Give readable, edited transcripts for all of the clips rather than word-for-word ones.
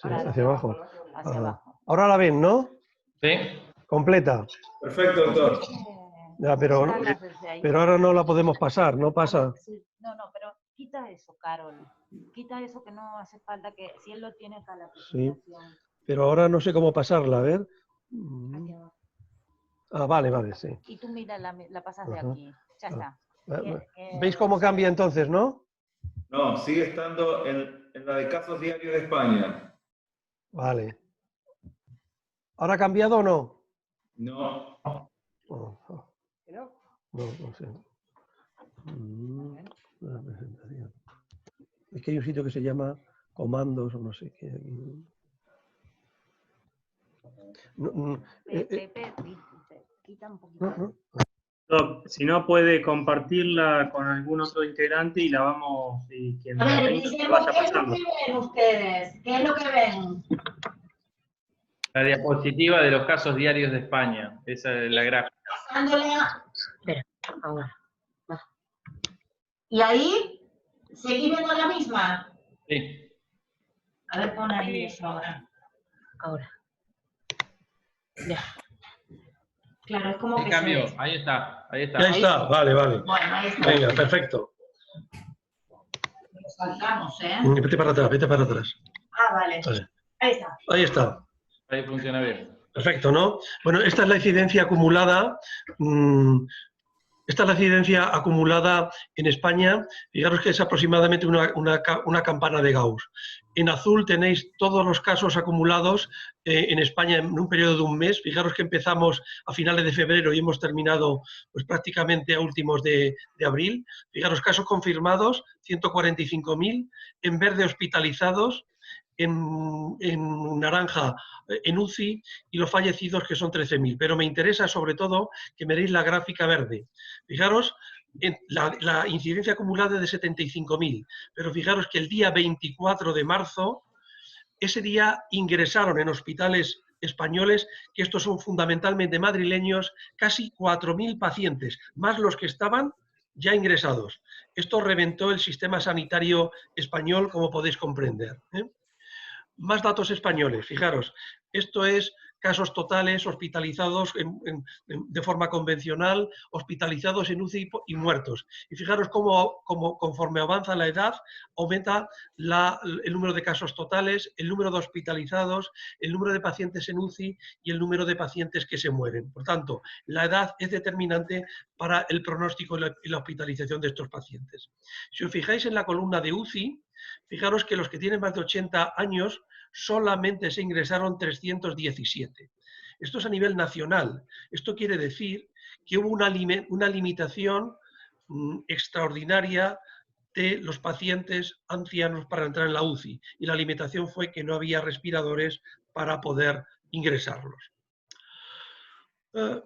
Sí, hacia abajo. Hacia abajo. Ahora la ven, ¿no? Sí. Completa. Perfecto, doctor. Ya, pero ahora no la podemos pasar, no pasa. Sí. No, pero quita eso, Carol. Quita eso que no hace falta, que si él lo tiene acá la presentación. Pero ahora no sé cómo pasarla, a ver. Hacia abajo. Ah, vale, sí. Y tú mira, la pasas de aquí. Ya está. ¿Veis cómo cambia entonces, no? No, sigue estando en la de casos diarios de España. Vale. ¿Ahora ha cambiado o no? No. No sé. La presentación. Es que hay un sitio que se llama comandos o no sé qué. Pepe, quita un poquito. Doc, si no puede compartirla con algún otro integrante y la vamos, y quien A ver, venga, Guillermo, vaya ¿qué es lo pasando. que ven ustedes? ¿Qué es lo que ven? La diapositiva de los casos diarios de España. Esa es la gráfica. Pasándola. Espera, ahora. Va. ¿Y ahí? ¿Seguís viendo la misma? Sí. A ver, pon ahí eso ahora. Ahora. Ya. Claro, es como El que cambio, se... ahí está. Ahí está, vale. Bueno, ahí está. Venga, perfecto. Lo saltamos, ¿eh? Vete para atrás. Ah, vale. Ahí está. Ahí está. Ahí funciona bien. Perfecto, ¿no? Bueno, esta es la incidencia acumulada. Esta es la incidencia acumulada en España. Fijaros que es aproximadamente una campana de Gauss. En azul tenéis todos los casos acumulados en España en un periodo de un mes. Fijaros que empezamos a finales de febrero y hemos terminado pues, prácticamente a últimos de abril. Fijaros, casos confirmados, 145.000. En verde, hospitalizados. En naranja en UCI y los fallecidos que son 13.000. Pero me interesa sobre todo que veréis la gráfica verde. Fijaros, la incidencia acumulada es de 75.000, pero fijaros que el día 24 de marzo, ese día ingresaron en hospitales españoles, que estos son fundamentalmente madrileños, casi 4.000 pacientes, más los que estaban ya ingresados. Esto reventó el sistema sanitario español, como podéis comprender. Más datos españoles, fijaros, esto es casos totales, hospitalizados de forma convencional, hospitalizados en UCI y muertos. Y fijaros cómo conforme avanza la edad, aumenta el número de casos totales, el número de hospitalizados, el número de pacientes en UCI y el número de pacientes que se mueren. Por tanto, la edad es determinante para el pronóstico y la hospitalización de estos pacientes. Si os fijáis en la columna de UCI, fijaros que los que tienen más de 80 años solamente se ingresaron 317. Esto es a nivel nacional. Esto quiere decir que hubo una limitación extraordinaria de los pacientes ancianos para entrar en la UCI. Y la limitación fue que no había respiradores para poder ingresarlos.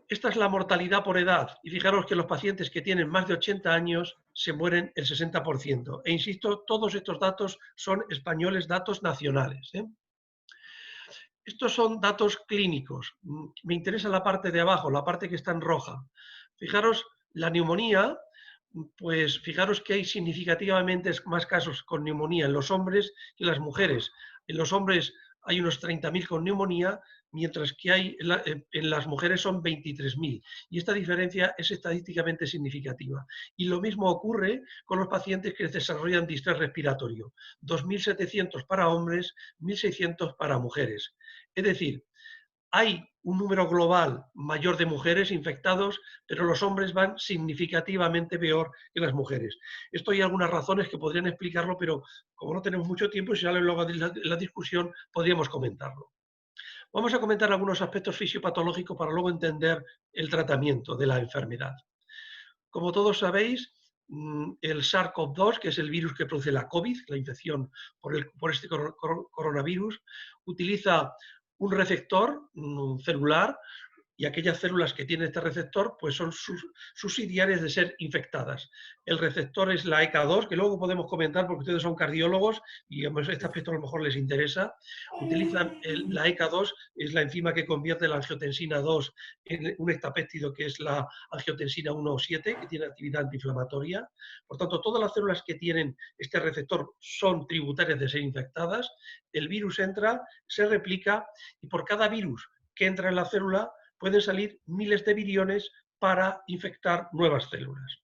Esta es la mortalidad por edad. Y fijaros que los pacientes que tienen más de 80 años se mueren el 60%. E insisto, todos estos datos son españoles, datos nacionales. Estos son datos clínicos. Me interesa la parte de abajo, la parte que está en roja. Fijaros, la neumonía, pues fijaros que hay significativamente más casos con neumonía en los hombres que en las mujeres. En los hombres hay unos 30.000 con neumonía, mientras que hay en las mujeres son 23.000. Y esta diferencia es estadísticamente significativa. Y lo mismo ocurre con los pacientes que desarrollan distrés respiratorio. 2.700 para hombres, 1.600 para mujeres. Es decir, hay un número global mayor de mujeres infectados, pero los hombres van significativamente peor que las mujeres. Esto hay algunas razones que podrían explicarlo, pero como no tenemos mucho tiempo y si sale luego de la discusión, podríamos comentarlo. Vamos a comentar algunos aspectos fisiopatológicos para luego entender el tratamiento de la enfermedad. Como todos sabéis, el SARS-CoV-2, que es el virus que produce la COVID, la infección por este coronavirus, utiliza un receptor celular y aquellas células que tienen este receptor pues son subsidiarias de ser infectadas. El receptor es la ECA2, que luego podemos comentar porque ustedes son cardiólogos y este aspecto a lo mejor les interesa. Utilizan la ECA2, es la enzima que convierte la angiotensina 2 en un heptapéptido que es la angiotensina 1,7, que tiene actividad antiinflamatoria. Por tanto, todas las células que tienen este receptor son tributarias de ser infectadas. El virus entra, se replica y por cada virus que entra en la célula pueden salir miles de viriones para infectar nuevas células.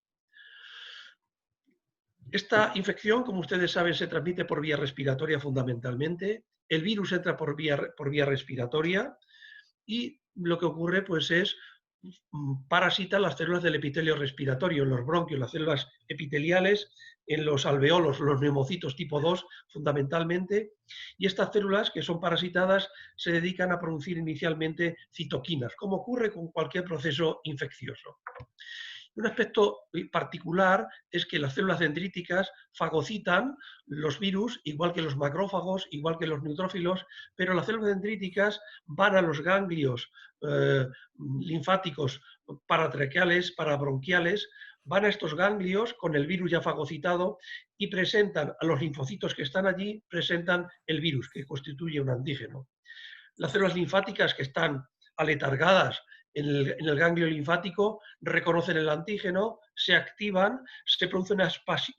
Esta infección, como ustedes saben, se transmite por vía respiratoria fundamentalmente. El virus entra por vía respiratoria y lo que ocurre pues es parasita las células del epitelio respiratorio, en los bronquios, las células epiteliales, en los alveolos, los neumocitos tipo 2 fundamentalmente, y estas células que son parasitadas se dedican a producir inicialmente citoquinas, como ocurre con cualquier proceso infeccioso. Un aspecto particular es que las células dendríticas fagocitan los virus, igual que los macrófagos, igual que los neutrófilos, pero las células dendríticas van a los ganglios linfáticos paratraqueales, parabronquiales, van a estos ganglios con el virus ya fagocitado y presentan a los linfocitos que están allí, presentan el virus, que constituye un antígeno. Las células linfáticas que están aletargadas en el ganglio linfático reconocen el antígeno, se activan, se produce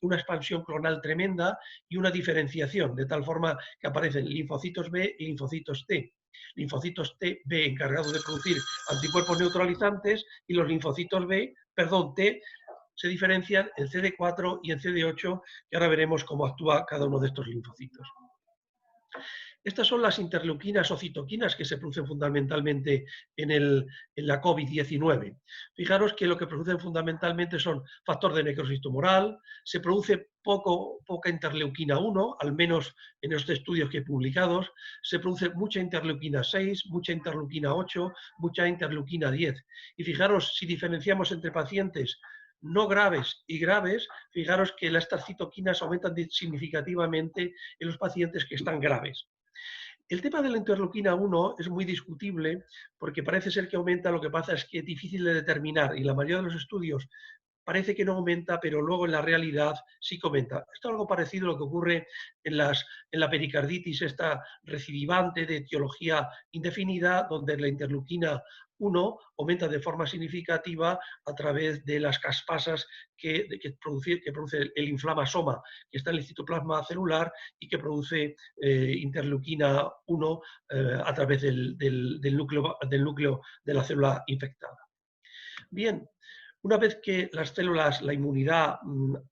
una expansión clonal tremenda y una diferenciación, de tal forma que aparecen linfocitos B y linfocitos T. Linfocitos T encargados de producir anticuerpos neutralizantes y los linfocitos T se diferencian en CD4 y en CD8, y ahora veremos cómo actúa cada uno de estos linfocitos. Estas son las interleuquinas o citoquinas que se producen fundamentalmente en la COVID-19. Fijaros que lo que producen fundamentalmente son factor de necrosis tumoral, se produce poca interleuquina 1, al menos en estos estudios que he publicado, se produce mucha interleuquina 6, mucha interleuquina 8, mucha interleuquina 10. Y fijaros, si diferenciamos entre pacientes no graves y graves, fijaros que estas citoquinas aumentan significativamente en los pacientes que están graves. El tema de la interleuquina 1 es muy discutible porque parece ser que aumenta, lo que pasa es que es difícil de determinar y la mayoría de los estudios parece que no aumenta, pero luego en la realidad sí que aumenta. Esto es algo parecido a lo que ocurre en la pericarditis, esta recidivante de etiología indefinida, donde la interleuquina 1 aumenta de forma significativa a través de las caspasas que produce el inflamasoma, que está en el citoplasma celular y que produce interleuquina 1 a través del núcleo de la célula infectada. Bien. Una vez que las células, la inmunidad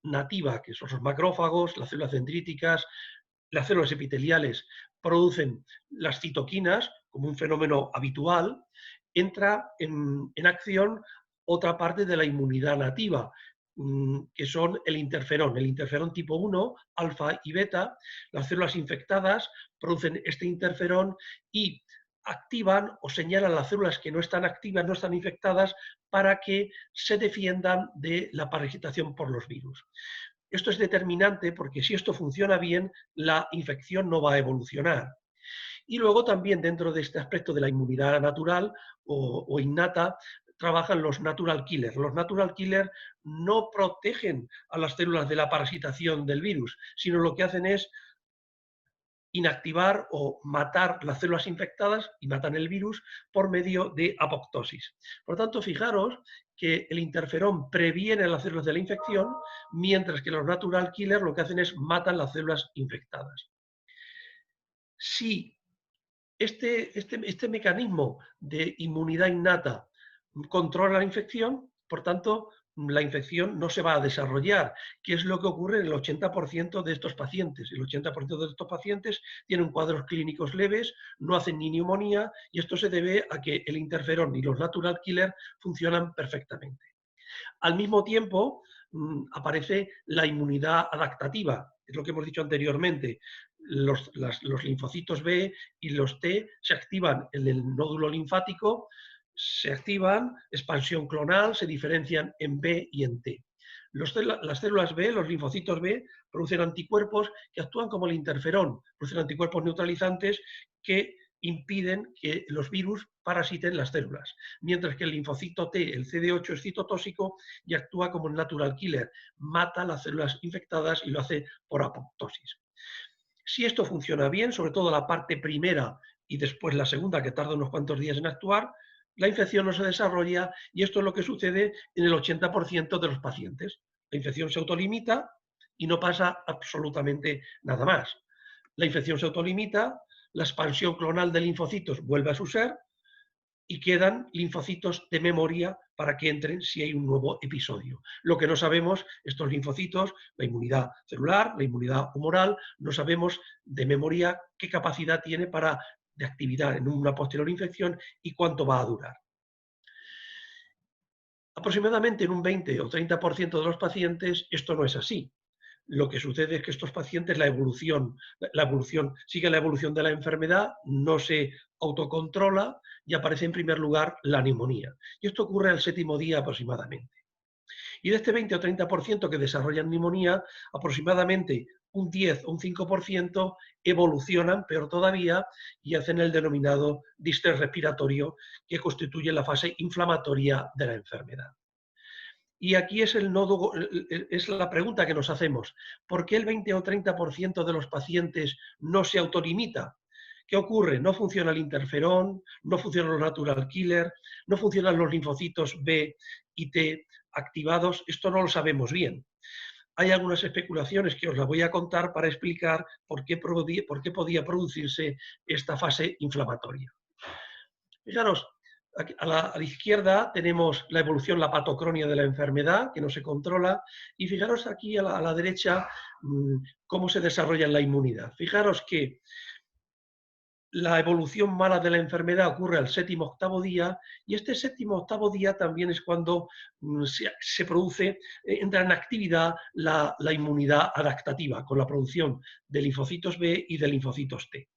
nativa, que son los macrófagos, las células dendríticas, las células epiteliales, producen las citoquinas como un fenómeno habitual, entra en acción otra parte de la inmunidad nativa, que son el interferón tipo 1, alfa y beta. Las células infectadas producen este interferón y activan o señalan las células que no están activas, no están infectadas, para que se defiendan de la parasitación por los virus. Esto es determinante porque si esto funciona bien, la infección no va a evolucionar. Y luego también dentro de este aspecto de la inmunidad natural o innata, trabajan los natural killers. Los natural killers no protegen a las células de la parasitación del virus, sino lo que hacen es inactivar o matar las células infectadas y matan el virus por medio de apoptosis. Por lo tanto, fijaros que el interferón previene las células de la infección, mientras que los natural killers lo que hacen es matan las células infectadas. Si este mecanismo de inmunidad innata controla la infección, por tanto, la infección no se va a desarrollar, que es lo que ocurre en el 80% de estos pacientes. El 80% de estos pacientes tienen cuadros clínicos leves, no hacen ni neumonía, y esto se debe a que el interferón y los natural killers funcionan perfectamente. Al mismo tiempo, aparece la inmunidad adaptativa, es lo que hemos dicho anteriormente. Los linfocitos B y los T se activan en el nódulo linfático, se activan, expansión clonal, se diferencian en B y en T. Las células B, los linfocitos B, producen anticuerpos que actúan como el interferón, producen anticuerpos neutralizantes que impiden que los virus parasiten las células, mientras que el linfocito T, el CD8, es citotóxico y actúa como el natural killer, mata las células infectadas y lo hace por apoptosis. Si esto funciona bien, sobre todo la parte primera y después la segunda, que tarda unos cuantos días en actuar, la infección no se desarrolla y esto es lo que sucede en el 80% de los pacientes. La infección se autolimita y no pasa absolutamente nada más. La infección se autolimita, la expansión clonal de linfocitos vuelve a su ser y quedan linfocitos de memoria para que entren si hay un nuevo episodio. Lo que no sabemos, estos linfocitos, la inmunidad celular, la inmunidad humoral, no sabemos de memoria qué capacidad tiene de actividad en una posterior infección y cuánto va a durar. Aproximadamente en un 20 o 30% de los pacientes esto no es así. Lo que sucede es que estos pacientes sigue la evolución de la enfermedad, no se autocontrola y aparece en primer lugar la neumonía. Y esto ocurre al 7º día aproximadamente. Y de este 20 o 30% que desarrollan neumonía, aproximadamente un 10 o un 5% evolucionan, peor todavía, y hacen el denominado distrés respiratorio, que constituye la fase inflamatoria de la enfermedad. Y aquí es el nodo, es la pregunta que nos hacemos. ¿Por qué el 20 o 30% de los pacientes no se autolimita? ¿Qué ocurre? No funciona el interferón, no funcionan los natural killer, no funcionan los linfocitos B y T activados. Esto no lo sabemos bien. Hay algunas especulaciones que os las voy a contar para explicar por qué podía producirse esta fase inflamatoria. Fijaros, a la izquierda tenemos la evolución, la patocronia de la enfermedad, que no se controla, y fijaros aquí a la derecha cómo se desarrolla la inmunidad. Fijaros que la evolución mala de la enfermedad ocurre al 7º o 8º día, y este 7º o 8º día también es cuando se produce, entra en actividad la inmunidad adaptativa, con la producción de linfocitos B y de linfocitos T.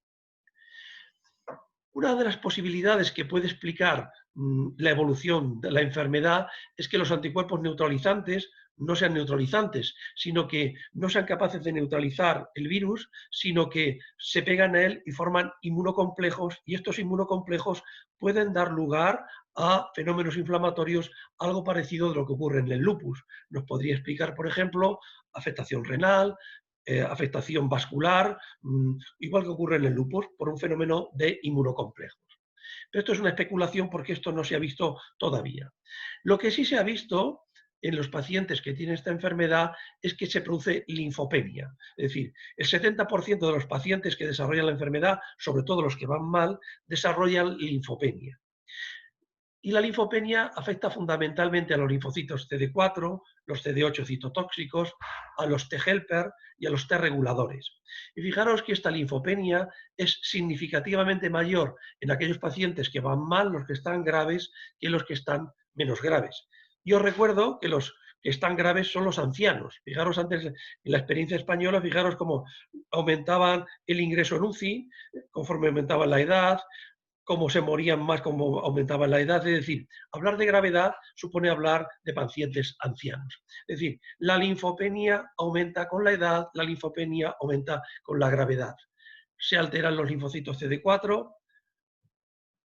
Una de las posibilidades que puede explicar la evolución de la enfermedad es que los anticuerpos neutralizantes no sean neutralizantes, sino que no sean capaces de neutralizar el virus, sino que se pegan a él y forman inmunocomplejos, y estos inmunocomplejos pueden dar lugar a fenómenos inflamatorios algo parecido de lo que ocurre en el lupus. Nos podría explicar, por ejemplo, afectación renal, afectación vascular, igual que ocurre en el lupus, por un fenómeno de inmunocomplejos. Pero esto es una especulación porque esto no se ha visto todavía. Lo que sí se ha visto en los pacientes que tienen esta enfermedad es que se produce linfopenia. Es decir, el 70% de los pacientes que desarrollan la enfermedad, sobre todo los que van mal, desarrollan linfopenia. Y la linfopenia afecta fundamentalmente a los linfocitos CD4, los CD8 citotóxicos, a los T-helper y a los T-reguladores. Y fijaros que esta linfopenia es significativamente mayor en aquellos pacientes que van mal, los que están graves, que los que están menos graves. Yo recuerdo que los que están graves son los ancianos. Fijaros antes, en la experiencia española, fijaros cómo aumentaban el ingreso en UCI, conforme aumentaba la edad, cómo se morían más, cómo aumentaba la edad. Es decir, hablar de gravedad supone hablar de pacientes ancianos. Es decir, la linfopenia aumenta con la edad, la linfopenia aumenta con la gravedad. Se alteran los linfocitos CD4,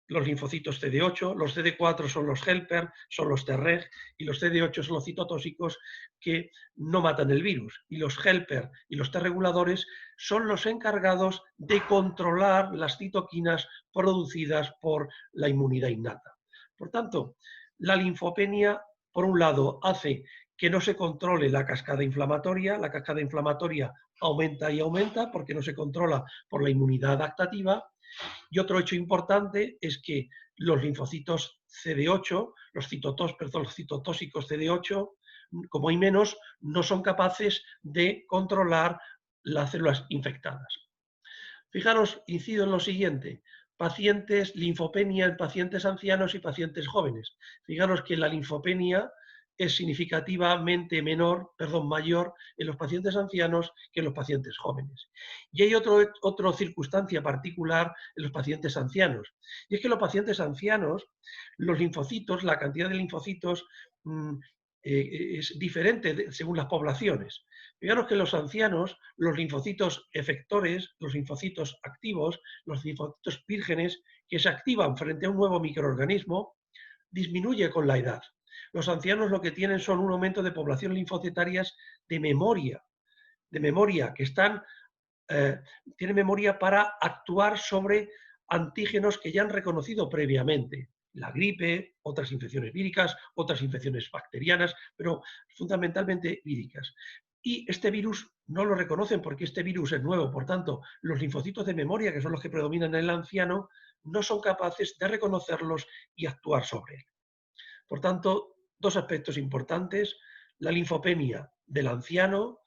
los linfocitos CD8, los CD4 son los helper, son los Treg, y los CD8 son los citotóxicos que no matan el virus. Y los helper y los T-reguladores son los encargados de controlar las citoquinas producidas por la inmunidad innata. Por tanto, la linfopenia, por un lado, hace que no se controle la cascada inflamatoria aumenta y aumenta porque no se controla por la inmunidad adaptativa. Y otro hecho importante es que los linfocitos CD8, los citotóxicos CD8, como hay menos, no son capaces de controlar las células infectadas. Fijaros, incido en lo siguiente: linfopenia en pacientes ancianos y pacientes jóvenes. Fijaros que la linfopenia es significativamente mayor en los pacientes ancianos que en los pacientes jóvenes. Y hay otra circunstancia particular en los pacientes ancianos, y es que en los pacientes ancianos, los linfocitos, la cantidad de linfocitos es diferente según las poblaciones. Fijaros que en los ancianos, los linfocitos efectores, los linfocitos activos, los linfocitos vírgenes que se activan frente a un nuevo microorganismo, disminuye con la edad. Los ancianos lo que tienen son un aumento de población linfocitarias de memoria que tienen memoria para actuar sobre antígenos que ya han reconocido previamente. La gripe, otras infecciones víricas, otras infecciones bacterianas, pero fundamentalmente víricas. Y este virus no lo reconocen porque este virus es nuevo, por tanto, los linfocitos de memoria, que son los que predominan en el anciano, no son capaces de reconocerlos y actuar sobre él. Por tanto, dos aspectos importantes: la linfopenia del anciano,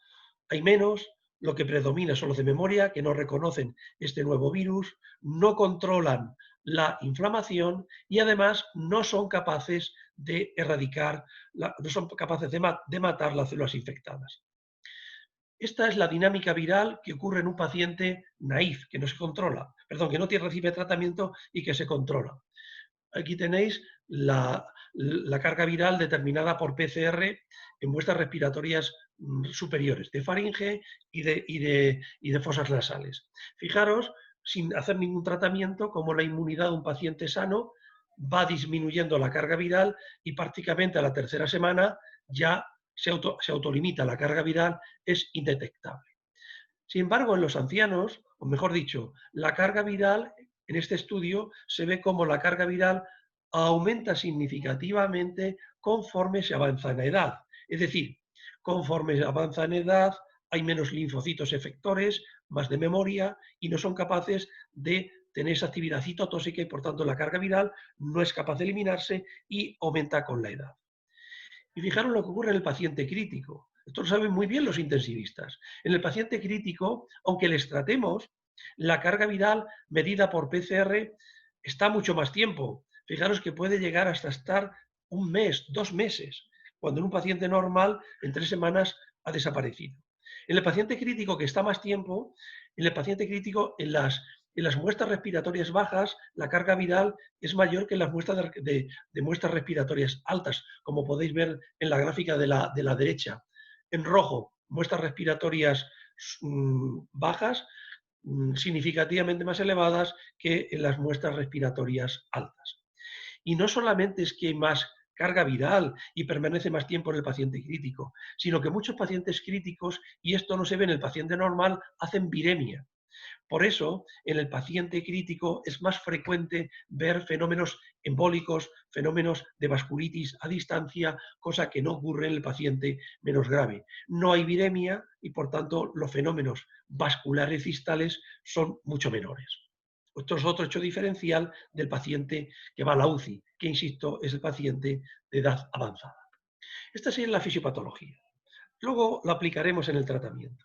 hay menos, lo que predomina son los de memoria, que no reconocen este nuevo virus, no controlan la inflamación y además no son capaces de erradicar, no son capaces de matar las células infectadas. Esta es la dinámica viral que ocurre en un paciente naïf, que no se controla, perdón, que no recibe tratamiento y que se controla. Aquí tenéis la carga viral determinada por PCR en muestras respiratorias superiores, de faringe y de fosas nasales. Fijaros, sin hacer ningún tratamiento, cómo la inmunidad de un paciente sano va disminuyendo la carga viral y prácticamente a la tercera semana ya se autolimita la carga viral, es indetectable. Sin embargo, en los ancianos, o mejor dicho, la carga viral en este estudio se ve como la carga viral aumenta significativamente conforme se avanza en la edad. Es decir, conforme se avanza en edad hay menos linfocitos efectores, más de memoria y no son capaces de tener esa actividad citotóxica y por tanto la carga viral no es capaz de eliminarse y aumenta con la edad. Y fijaros lo que ocurre en el paciente crítico. Esto lo saben muy bien los intensivistas. En el paciente crítico, aunque les tratemos, la carga viral medida por PCR está mucho más tiempo. Fijaros que puede llegar hasta estar un mes, 2 meses, cuando en un paciente normal en 3 semanas ha desaparecido. En el paciente crítico, que está más tiempo, en el paciente crítico, en las muestras respiratorias bajas, la carga viral es mayor que en las muestras de muestras respiratorias altas, como podéis ver en la gráfica de la derecha. En rojo, muestras respiratorias bajas, significativamente más elevadas que en las muestras respiratorias altas. Y no solamente es que hay más carga viral y permanece más tiempo en el paciente crítico, sino que muchos pacientes críticos, y esto no se ve en el paciente normal, hacen viremia. Por eso, en el paciente crítico es más frecuente ver fenómenos embólicos, fenómenos de vasculitis a distancia, cosa que no ocurre en el paciente menos grave. No hay viremia y, por tanto, los fenómenos vasculares distales son mucho menores. Esto es otro hecho diferencial del paciente que va a la UCI, que, insisto, es el paciente de edad avanzada. Esta sería la fisiopatología. Luego lo aplicaremos en el tratamiento.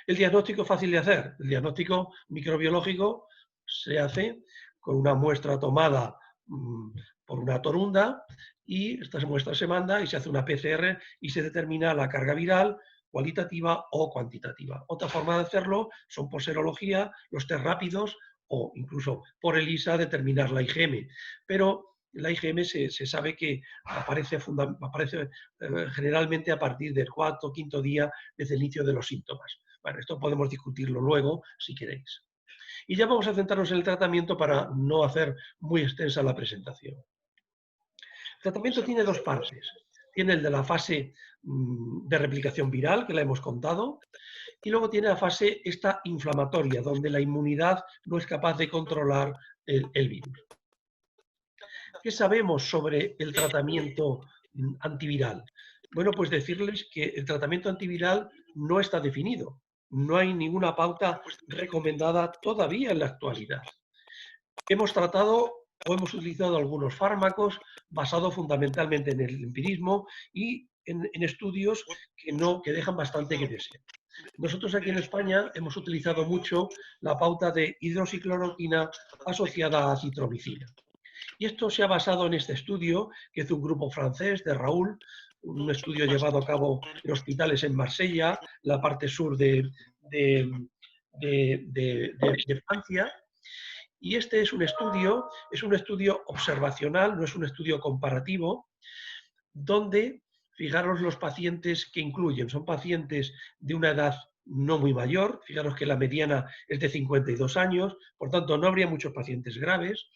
El diagnóstico es fácil de hacer. El diagnóstico microbiológico se hace con una muestra tomada por una torunda y esta muestra se manda y se hace una PCR y se determina la carga viral cualitativa o cuantitativa. Otra forma de hacerlo son por serología, los test rápidos o incluso por ELISA determinar la IgM. Pero la IgM se sabe que aparece generalmente a partir del 4º o 5º día desde el inicio de los síntomas. Bueno, esto podemos discutirlo luego, si queréis. Y ya vamos a centrarnos en el tratamiento para no hacer muy extensa la presentación. El tratamiento tiene 2 partes. Tiene el de la fase de replicación viral, que la hemos contado, y luego tiene la fase esta inflamatoria, donde la inmunidad no es capaz de controlar el virus. ¿Qué sabemos sobre el tratamiento antiviral? Bueno, pues decirles que el tratamiento antiviral no está definido. No hay ninguna pauta recomendada todavía en la actualidad. Hemos tratado o hemos utilizado algunos fármacos basados fundamentalmente en el empirismo y en estudios que dejan bastante que desear. Nosotros aquí en España hemos utilizado mucho la pauta de hidroxicloroquina asociada a acitromicina. Y esto se ha basado en este estudio que hizo un grupo francés de Raúl, un estudio llevado a cabo en hospitales en Marsella, la parte sur de Francia. Y este es un estudio observacional, no es un estudio comparativo, donde Fijaros los pacientes que incluyen. Son pacientes de una edad no muy mayor. Fijaros que la mediana es de 52 años. Por tanto, no habría muchos pacientes graves.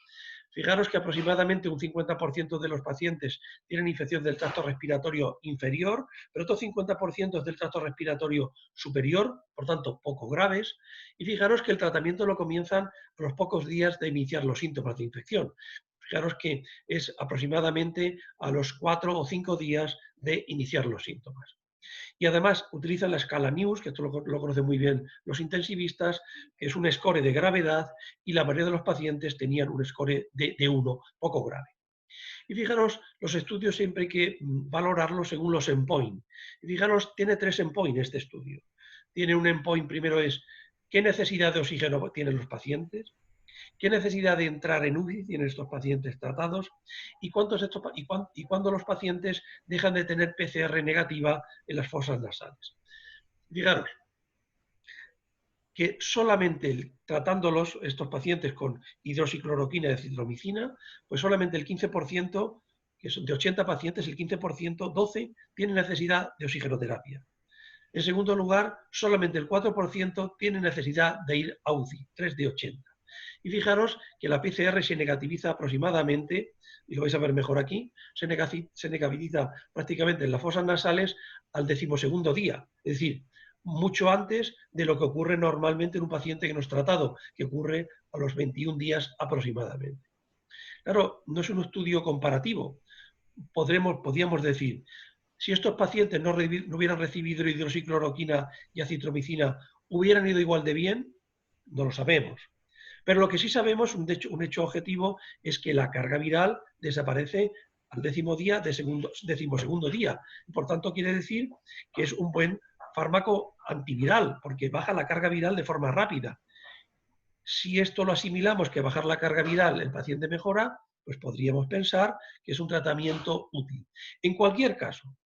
Fijaros que aproximadamente un 50% de los pacientes tienen infección del tracto respiratorio inferior, pero otro 50% es del tracto respiratorio superior, por tanto, poco graves. Y fijaros que el tratamiento lo comienzan a los pocos días de iniciar los síntomas de infección. Fijaros que es aproximadamente a los 4 o 5 días de iniciar los síntomas. Y además utilizan la escala NEWS, que esto lo conocen muy bien los intensivistas, que es un score de gravedad, y la mayoría de los pacientes tenían un score de 1, poco grave. Y fijaros, los estudios siempre hay que valorarlos según los endpoints. Y fijaros, tiene 3 endpoints este estudio. Tiene un endpoint, primero es, ¿qué necesidad de oxígeno tienen los pacientes? ¿Qué necesidad de entrar en UCI tienen estos pacientes tratados? ¿Y cuándo los pacientes dejan de tener PCR negativa en las fosas nasales? Fijaros que solamente tratándolos, estos pacientes con hidroxicloroquina y acitromicina, pues solamente el 15%, que son de 80 pacientes, el 15%, 12, tienen necesidad de oxigenoterapia. En segundo lugar, solamente el 4% tiene necesidad de ir a UCI, 3 de 80. Y fijaros que la PCR se negativiza aproximadamente, y lo vais a ver mejor aquí, se negativiza prácticamente en las fosas nasales al 12º día, es decir, mucho antes de lo que ocurre normalmente en un paciente que no es tratado, que ocurre a los 21 días aproximadamente. Claro, no es un estudio comparativo. Podríamos decir, si estos pacientes no hubieran recibido hidroxicloroquina y acitromicina, ¿hubieran ido igual de bien? No lo sabemos. Pero lo que sí sabemos, un hecho objetivo, es que la carga viral desaparece al 10º día, 12º día. Por tanto, quiere decir que es un buen fármaco antiviral, porque baja la carga viral de forma rápida. Si esto lo asimilamos, que bajar la carga viral el paciente mejora, pues podríamos pensar que es un tratamiento útil. En cualquier caso,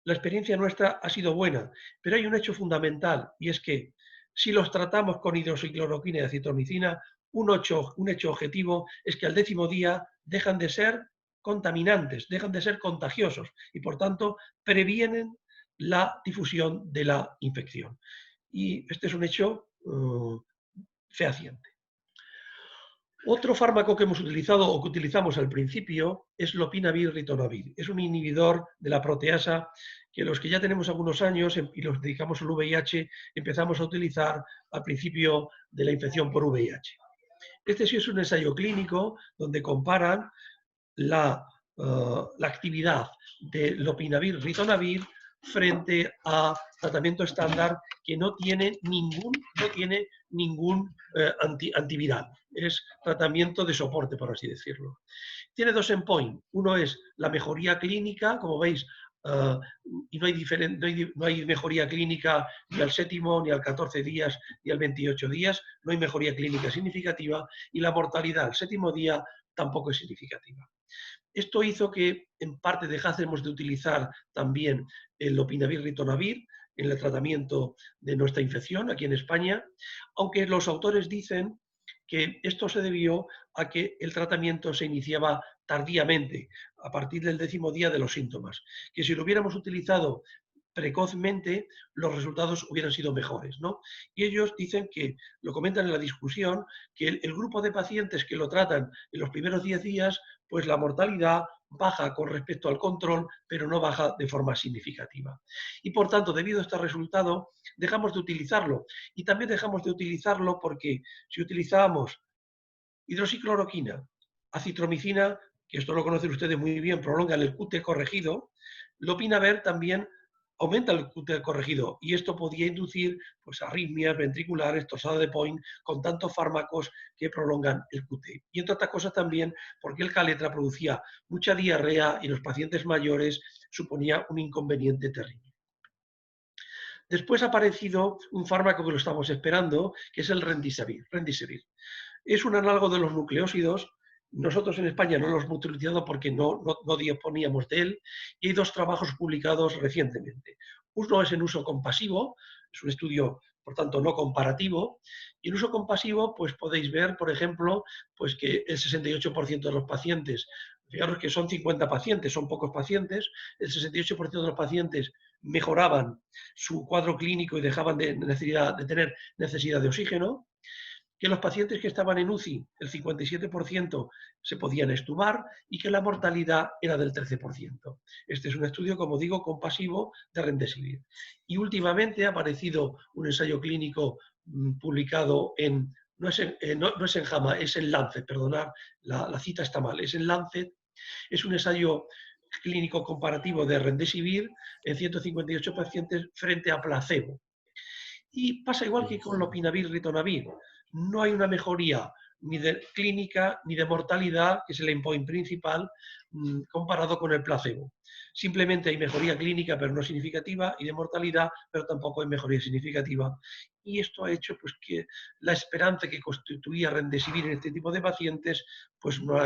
la experiencia nuestra ha sido buena, pero hay un hecho fundamental, y es que si los tratamos con hidroxicloroquina y acitromicina, un hecho objetivo es que al 10º día dejan de ser contaminantes, dejan de ser contagiosos y por tanto previenen la difusión de la infección. Y este es un hecho fehaciente. Otro fármaco que hemos utilizado o que utilizamos al principio es lopinavir-ritonavir. Es un inhibidor de la proteasa que los que ya tenemos algunos años y los dedicamos al VIH empezamos a utilizar al principio de la infección por VIH. Este sí es un ensayo clínico donde comparan la actividad de lopinavir-ritonavir frente a tratamiento estándar que no tiene ningún antiviral. Es tratamiento de soporte, por así decirlo. Tiene 2 endpoints. Uno es la mejoría clínica, como veis, y no hay mejoría clínica ni al 7º, ni al 14 días, ni al 28 días. No hay mejoría clínica significativa. Y la mortalidad al 7º día tampoco es significativa. Esto hizo que, en parte, dejásemos de utilizar también el lopinavir-ritonavir en el tratamiento de nuestra infección aquí en España, aunque los autores dicen que esto se debió a que el tratamiento se iniciaba tardíamente, a partir del 10º día de los síntomas, que si lo hubiéramos utilizado precozmente, los resultados hubieran sido mejores, ¿no? Y ellos dicen que, lo comentan en la discusión, que el grupo de pacientes que lo tratan en los primeros 10 días, pues la mortalidad baja con respecto al control, pero no baja de forma significativa. Y por tanto, debido a este resultado, dejamos de utilizarlo. Y también dejamos de utilizarlo porque si utilizábamos hidroxicloroquina, acitromicina, que esto lo conocen ustedes muy bien, prolongan el QT corregido, lopinavir también aumenta el QT corregido y esto podía inducir pues, arritmias ventriculares, torsada de Point, con tantos fármacos que prolongan el QT. Y entre otras cosas también porque el caletra producía mucha diarrea y en los pacientes mayores suponía un inconveniente terrible. Después ha aparecido un fármaco que lo estamos esperando, que es el Remdesivir. Es un análogo de los nucleósidos. Nosotros en España no lo hemos utilizado porque no disponíamos de él y hay 2 trabajos publicados recientemente. Uno es en uso compasivo, es un estudio, por tanto, no comparativo, y en uso compasivo pues podéis ver, por ejemplo, pues que el 68% de los pacientes Fijaros que son 50 pacientes, son pocos pacientes, el 68% de los pacientes mejoraban su cuadro clínico y dejaban de tener necesidad de oxígeno, que los pacientes que estaban en UCI, el 57% se podían extubar y que la mortalidad era del 13%. Este es un estudio, como digo, compasivo de Remdesivir. Y últimamente ha aparecido un ensayo clínico publicado en, no es en JAMA, es en Lancet, perdonad, la cita está mal, es en Lancet, es un ensayo clínico comparativo de Remdesivir en 158 pacientes frente a placebo. Y pasa igual que con lopinavir, ritonavir. No hay una mejoría ni de clínica ni de mortalidad, que es el endpoint principal, comparado con el placebo. Simplemente hay mejoría clínica, pero no significativa, y de mortalidad, pero tampoco hay mejoría significativa. Y esto ha hecho pues, que la esperanza que constituía Remdesivir en este tipo de pacientes, pues no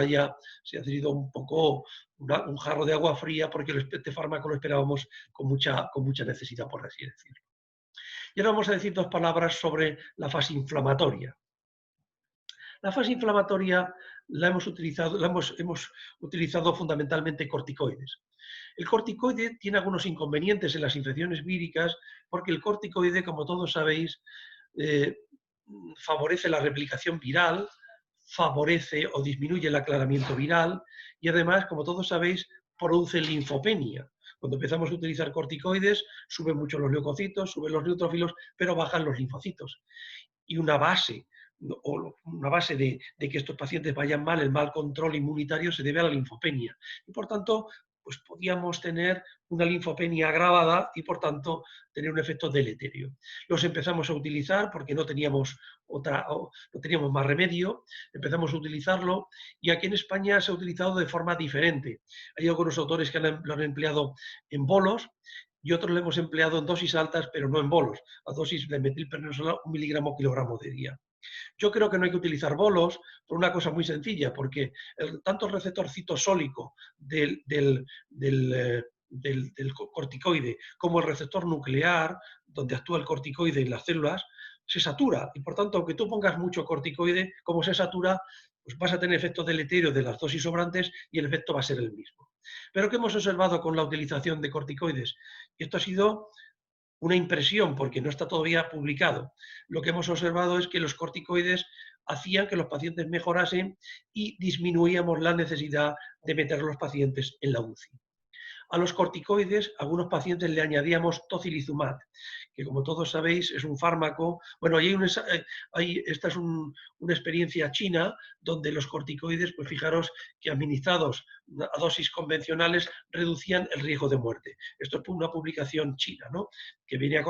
se ha sido un poco un jarro de agua fría, porque este fármaco lo esperábamos con mucha necesidad, por así decirlo. Y ahora vamos a decir dos palabras sobre la fase inflamatoria. La fase inflamatoria hemos utilizado fundamentalmente corticoides. El corticoide tiene algunos inconvenientes en las infecciones víricas porque el corticoide, como todos sabéis, favorece la replicación viral, favorece o disminuye el aclaramiento viral y además, como todos sabéis, produce linfopenia. Cuando empezamos a utilizar corticoides, suben mucho los leucocitos, suben los neutrófilos, pero bajan los linfocitos. Y una base de que estos pacientes vayan mal, el mal control inmunitario, se debe a la linfopenia. Y por tanto, pues podíamos tener una linfopenia agravada y por tanto tener un efecto deleterio. Los empezamos a utilizar porque no teníamos más remedio, empezamos a utilizarlo y aquí en España se ha utilizado de forma diferente. Hay algunos autores que lo han empleado en bolos y otros lo hemos empleado en dosis altas, pero no en bolos, a dosis de metilprednisolona 1 miligramo kilogramo de día. Yo creo que no hay que utilizar bolos por una cosa muy sencilla, porque tanto el receptor citosólico del corticoide como el receptor nuclear, donde actúa el corticoide en las células, se satura. Y por tanto, aunque tú pongas mucho corticoide, como se satura, pues vas a tener efectos deleterios de las dosis sobrantes y el efecto va a ser el mismo. Pero ¿qué hemos observado con la utilización de corticoides? Y esto ha sido una impresión, porque no está todavía publicado. Lo que hemos observado es que los corticoides hacían que los pacientes mejorasen y disminuíamos la necesidad de meter a los pacientes en la UCI. A los corticoides, a algunos pacientes le añadíamos tocilizumab, que como todos sabéis es un fármaco. Bueno, esta es una experiencia china donde los corticoides, pues fijaros que administrados a dosis convencionales reducían el riesgo de muerte. Esto es una publicación china, ¿no?, que viene a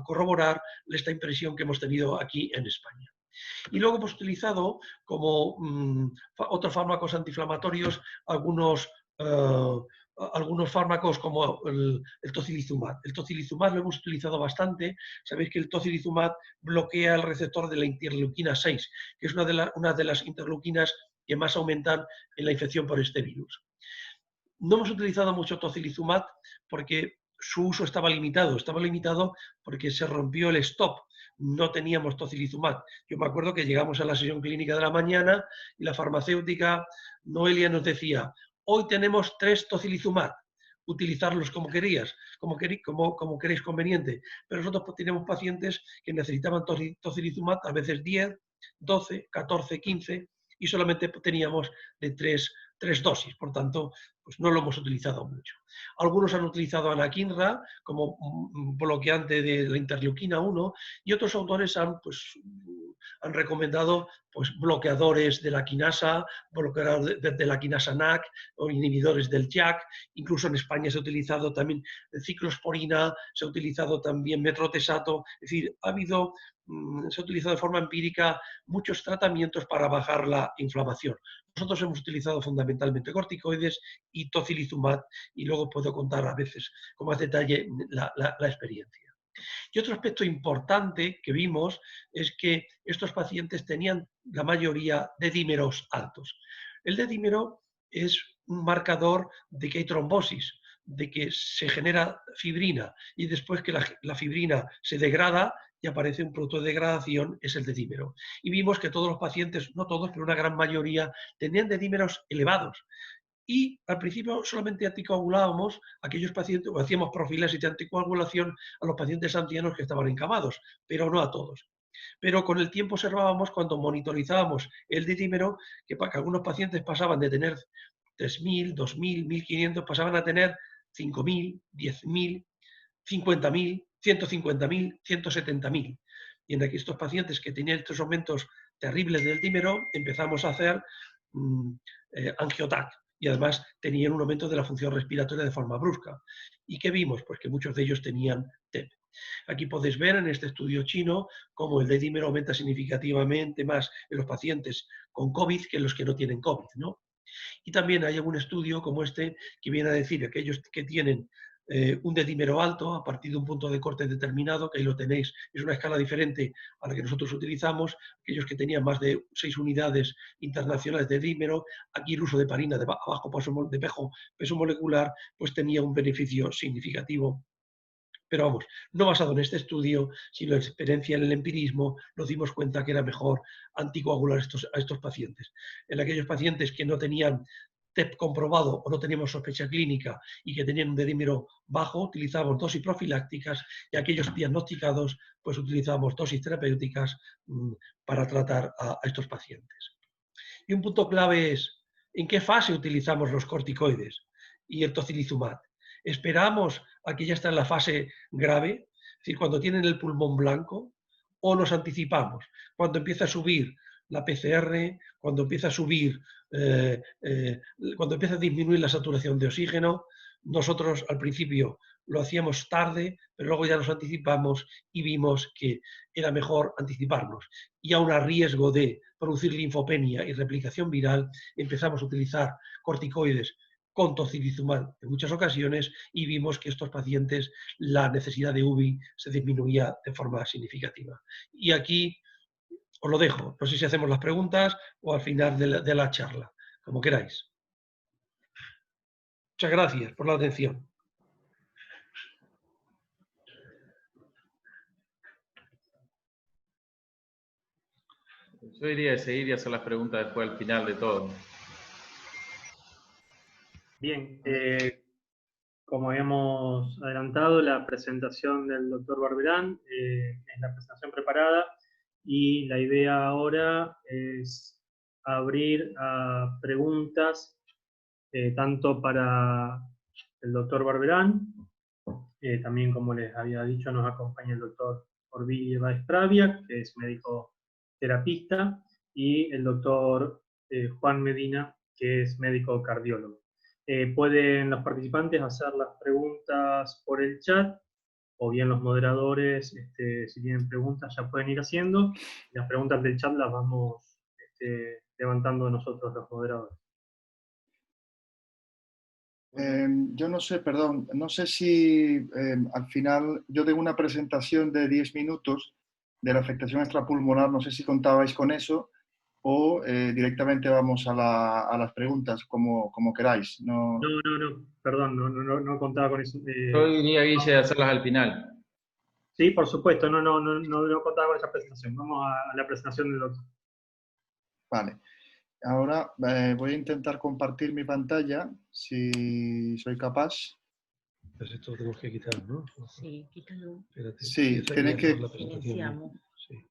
corroborar esta impresión que hemos tenido aquí en España. Y luego hemos utilizado como otros fármacos antiinflamatorios algunos fármacos como el tocilizumab. El tocilizumab lo hemos utilizado bastante. Sabéis que el tocilizumab bloquea el receptor de la interleuquina 6, que es una de las interleuquinas que más aumentan en la infección por este virus. No hemos utilizado mucho tocilizumab porque su uso estaba limitado porque se rompió el stop. No teníamos tocilizumab. Yo me acuerdo que llegamos a la sesión clínica de la mañana y la farmacéutica Noelia nos decía: hoy tenemos 3 tocilizumab, utilizarlos como queréis conveniente. Pero nosotros teníamos pacientes que necesitaban tocilizumab, a veces 10, 12, 14, 15, y solamente teníamos de 3 dosis. Por tanto, pues no lo hemos utilizado mucho. Algunos han utilizado anakinra como bloqueante de la interleuquina 1 y otros autores han recomendado pues, bloqueadores de la quinasa, bloqueadores de la quinasa NAC o inhibidores del JAK. Incluso en España se ha utilizado también ciclosporina, se ha utilizado también metrotesato. Es decir, se ha utilizado de forma empírica muchos tratamientos para bajar la inflamación. Nosotros hemos utilizado fundamentalmente corticoides y tocilizumab, y luego puedo contar a veces con más detalle la experiencia. Y otro aspecto importante que vimos es que estos pacientes tenían la mayoría de dímeros altos. El dedímero es un marcador de que hay trombosis, de que se genera fibrina y después que la fibrina se degrada y aparece un producto de degradación, es el dedímero. Y vimos que todos los pacientes, no todos, pero una gran mayoría, tenían dedímeros elevados. Y al principio solamente anticoagulábamos a aquellos pacientes, o hacíamos profilaxis de anticoagulación a los pacientes ancianos que estaban encamados, pero no a todos. Pero con el tiempo observábamos, cuando monitorizábamos el dedímero, que algunos pacientes pasaban de tener 3.000, 2.000, 1.500, pasaban a tener 5.000, 10.000, 50.000, 150.000, 170.000. Y en estos pacientes que tenían estos aumentos terribles del dímero, empezamos a hacer angiotac. Y además tenían un aumento de la función respiratoria de forma brusca. ¿Y qué vimos? Pues que muchos de ellos tenían TEP. Aquí podéis ver en este estudio chino cómo el dedímero aumenta significativamente más en los pacientes con COVID que en los que no tienen COVID, ¿no? Y también hay algún estudio como este que viene a decir que aquellos que tienen un dedímero alto a partir de un punto de corte determinado, que ahí lo tenéis, es una escala diferente a la que nosotros utilizamos, aquellos que tenían más de 6 unidades internacionales de dedímero, aquí el uso de heparina de bajo peso molecular, pues tenía un beneficio significativo. Pero vamos, no basado en este estudio, sino en experiencia en el empirismo, nos dimos cuenta que era mejor anticoagular a estos pacientes. En aquellos pacientes que no tenían TEP comprobado o no teníamos sospecha clínica y que tenían un dedímero bajo, utilizábamos dosis profilácticas, y aquellos diagnosticados, pues utilizábamos dosis terapéuticas para tratar a estos pacientes. Y un punto clave es, ¿en qué fase utilizamos los corticoides y el tocilizumab? ¿Esperamos a que ya está en la fase grave, es decir, cuando tienen el pulmón blanco, o nos anticipamos? Cuando empieza a subir la PCR, cuando empieza a subir, cuando empieza a disminuir la saturación de oxígeno. Nosotros al principio lo hacíamos tarde, pero luego ya nos anticipamos y vimos que era mejor anticiparnos. Y aun a riesgo de producir linfopenia y replicación viral, empezamos a utilizar corticoides con tocilizumab en muchas ocasiones y vimos que estos pacientes la necesidad de UBI se disminuía de forma significativa. Y aquí os lo dejo. No sé si hacemos las preguntas o al final de la charla, como queráis. Muchas gracias por la atención. Yo diría de seguir y hacer las preguntas después al final de todo. Bien, como habíamos adelantado, la presentación del doctor Barberán es la presentación preparada y la idea ahora es abrir a preguntas tanto para el doctor Barberán, también como les había dicho nos acompaña el doctor Orbilio Báez Pravia, que es médico terapista, y el doctor Juan Medina, que es médico cardiólogo. Pueden los participantes hacer las preguntas por el chat, o bien los moderadores, si tienen preguntas, ya pueden ir haciendo. Las preguntas del chat las vamos levantando nosotros los moderadores. Yo no sé, perdón, no sé si al final yo tengo una presentación de 10 minutos de la afectación extrapulmonar, no sé si contabais con eso o directamente vamos a las preguntas, como queráis. No, Perdón, no contaba con eso. Yo diría, Guille, de hacerlas al final. Sí, por supuesto, no contaba con esa presentación. Vamos a la presentación del doctor. Vale. Ahora voy a intentar compartir mi pantalla, si soy capaz. Pues esto lo tenemos que quitar, ¿no? Sí, quítalo. Espérate. Sí, tiene que... Iniciamos. Sí.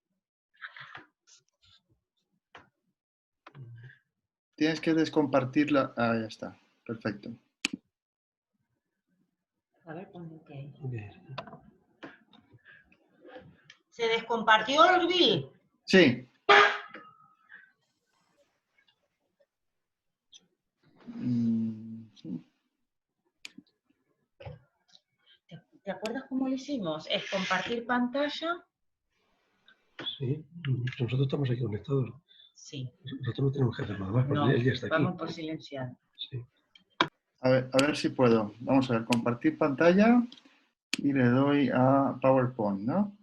Tienes que descompartirla. Ah, ya está. Perfecto. A ver, ¿dónde te hay? Bien. ¿Se descompartió el bill? Sí. ¿Te acuerdas cómo lo hicimos? Es compartir pantalla. Sí, nosotros estamos aquí conectados. Sí. Nosotros no tenemos que hacer nada más, porque No, él ya está aquí. vamos por silenciar. Sí. A ver si puedo. Vamos a ver, compartir pantalla y le doy a PowerPoint, ¿no?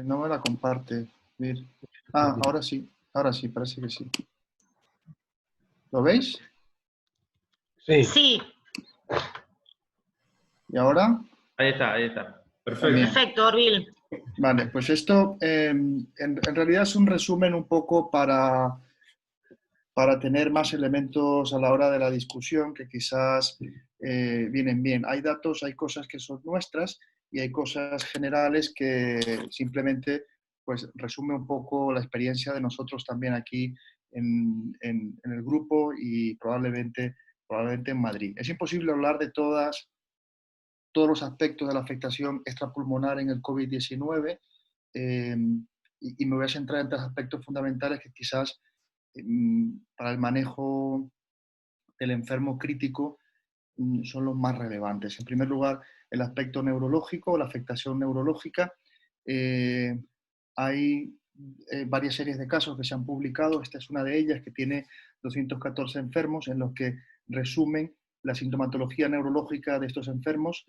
No me la comparte. Mir. Ahora sí, parece que sí. ¿Lo veis? Sí. Sí, ¿Y ahora? Ahí está, ahí está. Perfecto. También. perfecto, Orville. Vale, pues esto en realidad es un resumen un poco para tener más elementos a la hora de la discusión que quizás vienen bien. Hay datos, hay cosas que son nuestras y hay cosas generales que simplemente pues, resume un poco la experiencia de nosotros también aquí en el grupo y probablemente en Madrid. Es imposible hablar de todos los aspectos de la afectación extrapulmonar en el COVID-19 y me voy a centrar en tres aspectos fundamentales que quizás para el manejo del enfermo crítico son los más relevantes. En primer lugar, el aspecto neurológico, la afectación neurológica. Hay varias series de casos que se han publicado. Esta es una de ellas que tiene 214 enfermos en los que resumen la sintomatología neurológica de estos enfermos.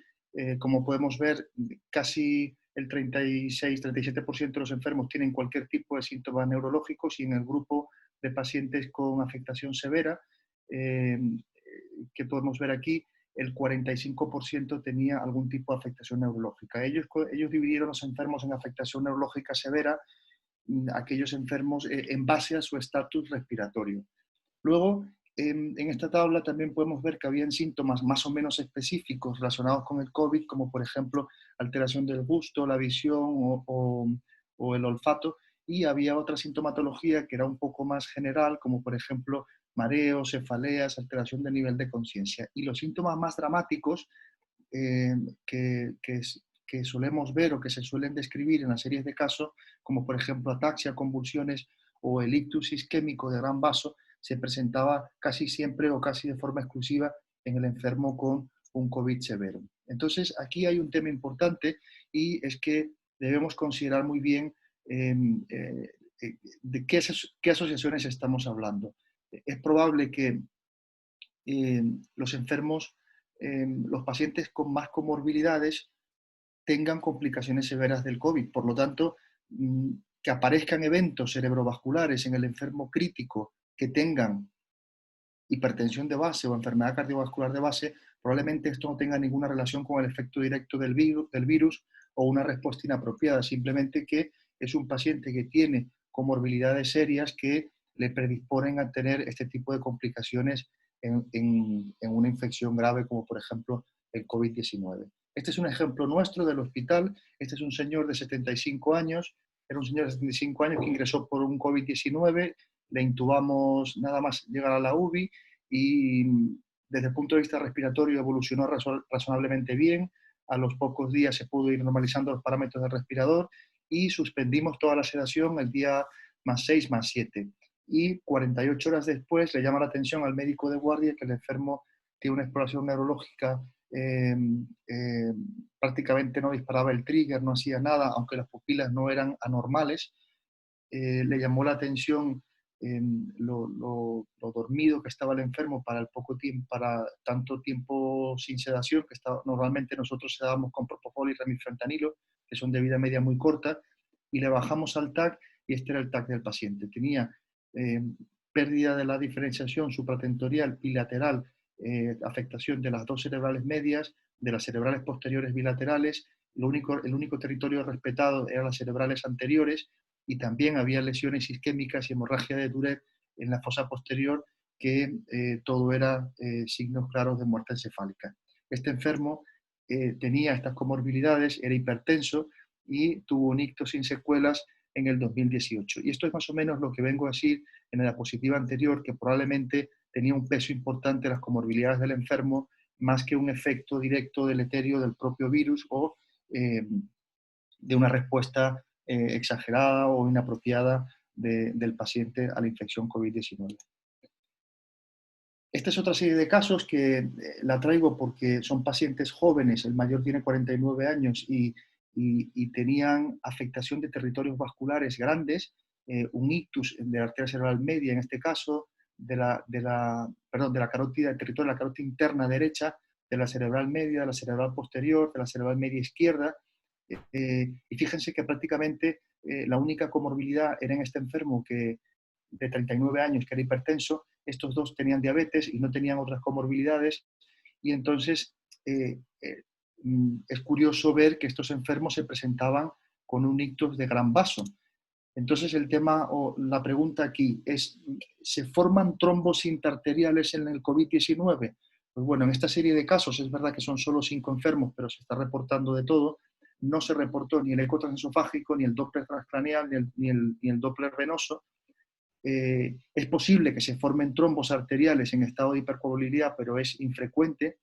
Como podemos ver, casi el 36-37% de los enfermos tienen cualquier tipo de síntomas neurológicos y en el grupo de pacientes con afectación severa, que podemos ver aquí, el 45% tenía algún tipo de afectación neurológica. Ellos dividieron los enfermos en afectación neurológica severa, aquellos enfermos en base a su estatus respiratorio. Luego, en esta tabla también podemos ver que habían síntomas más o menos específicos relacionados con el COVID, como por ejemplo alteración del gusto, la visión o el olfato, y había otra sintomatología que era un poco más general, como por ejemplo mareos, cefaleas, alteración del nivel de conciencia. Y los síntomas más dramáticos que solemos ver o que se suelen describir en las series de casos, como por ejemplo ataxia, convulsiones o el ictus isquémico de gran vaso, se presentaba casi siempre o casi de forma exclusiva en el enfermo con un COVID severo. Entonces, aquí hay un tema importante y es que debemos considerar muy bien de qué asociaciones estamos hablando. Es probable que los enfermos, los pacientes con más comorbilidades tengan complicaciones severas del COVID. Por lo tanto, que aparezcan eventos cerebrovasculares en el enfermo crítico que tengan hipertensión de base o enfermedad cardiovascular de base, probablemente esto no tenga ninguna relación con el efecto directo del virus o una respuesta inapropiada, simplemente que es un paciente que tiene comorbilidades serias que le predisponen a tener este tipo de complicaciones en una infección grave como por ejemplo el COVID-19. Este es un ejemplo nuestro del hospital. Este es un señor de 75 años, era un señor de 75 años que ingresó por un COVID-19, le intubamos nada más llegar a la UBI y desde el punto de vista respiratorio evolucionó razonablemente bien. A los pocos días se pudo ir normalizando los parámetros del respirador y suspendimos toda la sedación el día +6, +7. Y 48 horas después le llama la atención al médico de guardia que el enfermo tiene una exploración neurológica, prácticamente no disparaba el trigger, no hacía nada, aunque las pupilas no eran anormales. Le llamó la atención lo dormido que estaba el enfermo para el poco tiempo, para tanto tiempo sin sedación, que normalmente nosotros sedábamos con propofol y remifentanilo, que son de vida media muy corta, y le bajamos al TAC y este era el TAC del paciente. Tenía pérdida de la diferenciación supratentorial bilateral, afectación de las dos cerebrales medias, de las cerebrales posteriores bilaterales. El único territorio respetado eran las cerebrales anteriores y también había lesiones isquémicas y hemorragia de Tourette en la fosa posterior, que todo era signos claros de muerte encefálica. Este enfermo tenía estas comorbilidades, era hipertenso y tuvo un ictus sin secuelas en el 2018. Y esto es más o menos lo que vengo a decir en la diapositiva anterior, que probablemente tenía un peso importante las comorbilidades del enfermo, más que un efecto directo deleterio del propio virus o de una respuesta exagerada o inapropiada del paciente a la infección COVID-19. Esta es otra serie de casos que la traigo porque son pacientes jóvenes, el mayor tiene 49 años y tenían afectación de territorios vasculares grandes, un ictus de la arteria cerebral media en este caso, de la carótida, el territorio de la carótida interna derecha, de la cerebral media, de la cerebral posterior, de la cerebral media izquierda, Y fíjense que prácticamente la única comorbilidad era en este enfermo que de 39 años que era hipertenso, estos dos tenían diabetes y no tenían otras comorbilidades, y entonces es curioso ver que estos enfermos se presentaban con un ictus de gran vaso. Entonces el tema o la pregunta aquí es, ¿se forman trombos interarteriales en el COVID-19? Pues bueno, en esta serie de casos es verdad que son solo 5 enfermos, pero se está reportando de todo. No se reportó ni el eco transesofágico, ni el Doppler transcraneal, ni el Doppler venoso. Es posible que se formen trombos arteriales en estado de hipercoagulabilidad, pero es infrecuente.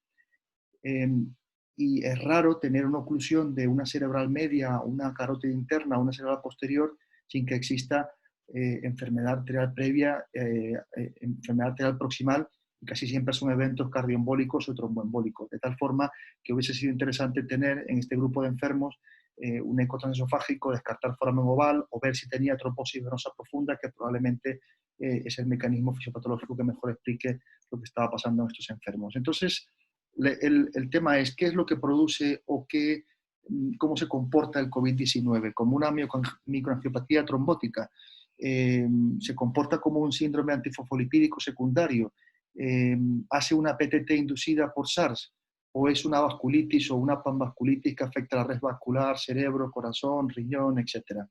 Y es raro tener una oclusión de una cerebral media, una carótida interna, una cerebral posterior, sin que exista enfermedad arterial previa, enfermedad arterial proximal, y casi siempre son eventos cardioembólicos o tromboembólicos, de tal forma que hubiese sido interesante tener en este grupo de enfermos un eco transesofágico, descartar foramen oval o ver si tenía trombosis venosa profunda, que probablemente es el mecanismo fisiopatológico que mejor explique lo que estaba pasando en estos enfermos. Entonces, el tema es qué es lo que produce o cómo se comporta el COVID-19, como una microangiopatía trombótica, se comporta como un síndrome antifosfolipídico secundario, hace una PTT inducida por SARS, o es una vasculitis o una panvasculitis que afecta la red vascular, cerebro, corazón, riñón, etc.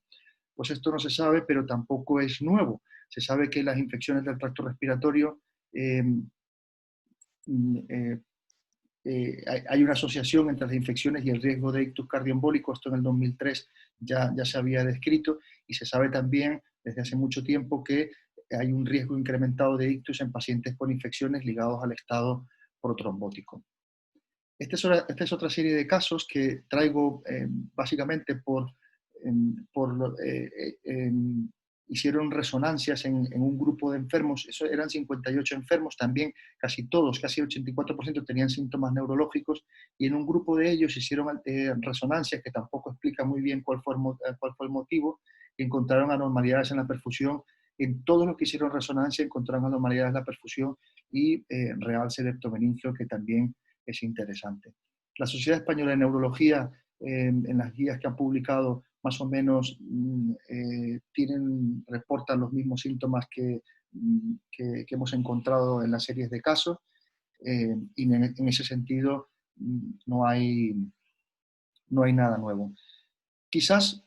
Pues esto no se sabe, pero tampoco es nuevo. Se sabe que las infecciones del tracto respiratorio hay una asociación entre las infecciones y el riesgo de ictus cardioembólico. Esto en el 2003 ya se había descrito, y se sabe también desde hace mucho tiempo que hay un riesgo incrementado de ictus en pacientes con infecciones ligados al estado protrombótico. Esta es otra serie de casos que traigo básicamente hicieron resonancias en un grupo de enfermos, eso eran 58 enfermos, también casi todos, casi el 84% tenían síntomas neurológicos, y en un grupo de ellos hicieron resonancias que tampoco explica muy bien cuál fue el motivo, y encontraron anormalidades en la perfusión. En todos los que hicieron resonancia encontraron anormalidades en la perfusión y realce leptomeningio, que también es interesante. La Sociedad Española de Neurología, en las guías que han publicado, más o menos reportan los mismos síntomas que hemos encontrado en las series de casos, y en ese sentido no hay nada nuevo. Quizás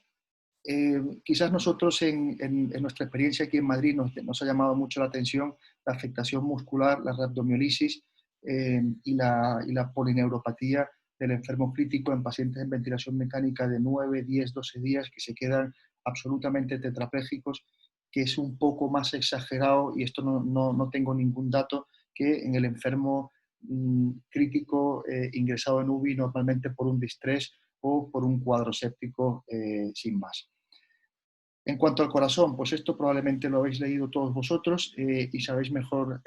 nosotros en nuestra experiencia aquí en Madrid nos ha llamado mucho la atención la afectación muscular, la rhabdomiolisis y la polineuropatía del enfermo crítico en pacientes en ventilación mecánica de 9, 10, 12 días que se quedan absolutamente tetraplégicos, que es un poco más exagerado, y esto no tengo ningún dato, que en el enfermo crítico ingresado en UBI normalmente por un distrés o por un cuadro séptico sin más. En cuanto al corazón, pues esto probablemente lo habéis leído todos vosotros y sabéis mejor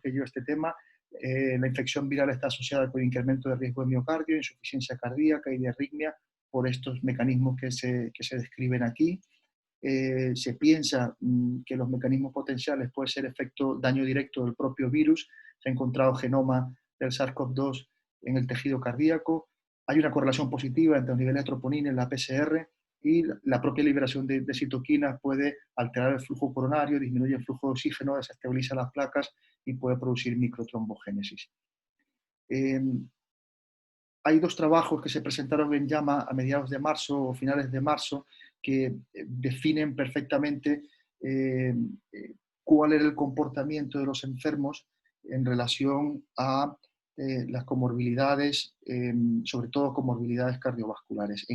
que yo este tema. La infección viral está asociada con incremento de riesgo de miocardio, insuficiencia cardíaca y de arritmia por estos mecanismos que se describen aquí. Se piensa que los mecanismos potenciales pueden ser efecto daño directo del propio virus. Se ha encontrado genoma del SARS-CoV-2 en el tejido cardíaco. Hay una correlación positiva entre los niveles de troponina y la PCR, y la propia liberación de citoquinas puede alterar el flujo coronario, disminuye el flujo de oxígeno, desestabiliza las placas y puede producir microtrombogénesis. Hay 2 trabajos que se presentaron en JAMA a mediados de marzo o finales de marzo que definen perfectamente cuál era el comportamiento de los enfermos en relación a las comorbilidades, sobre todo comorbilidades cardiovasculares.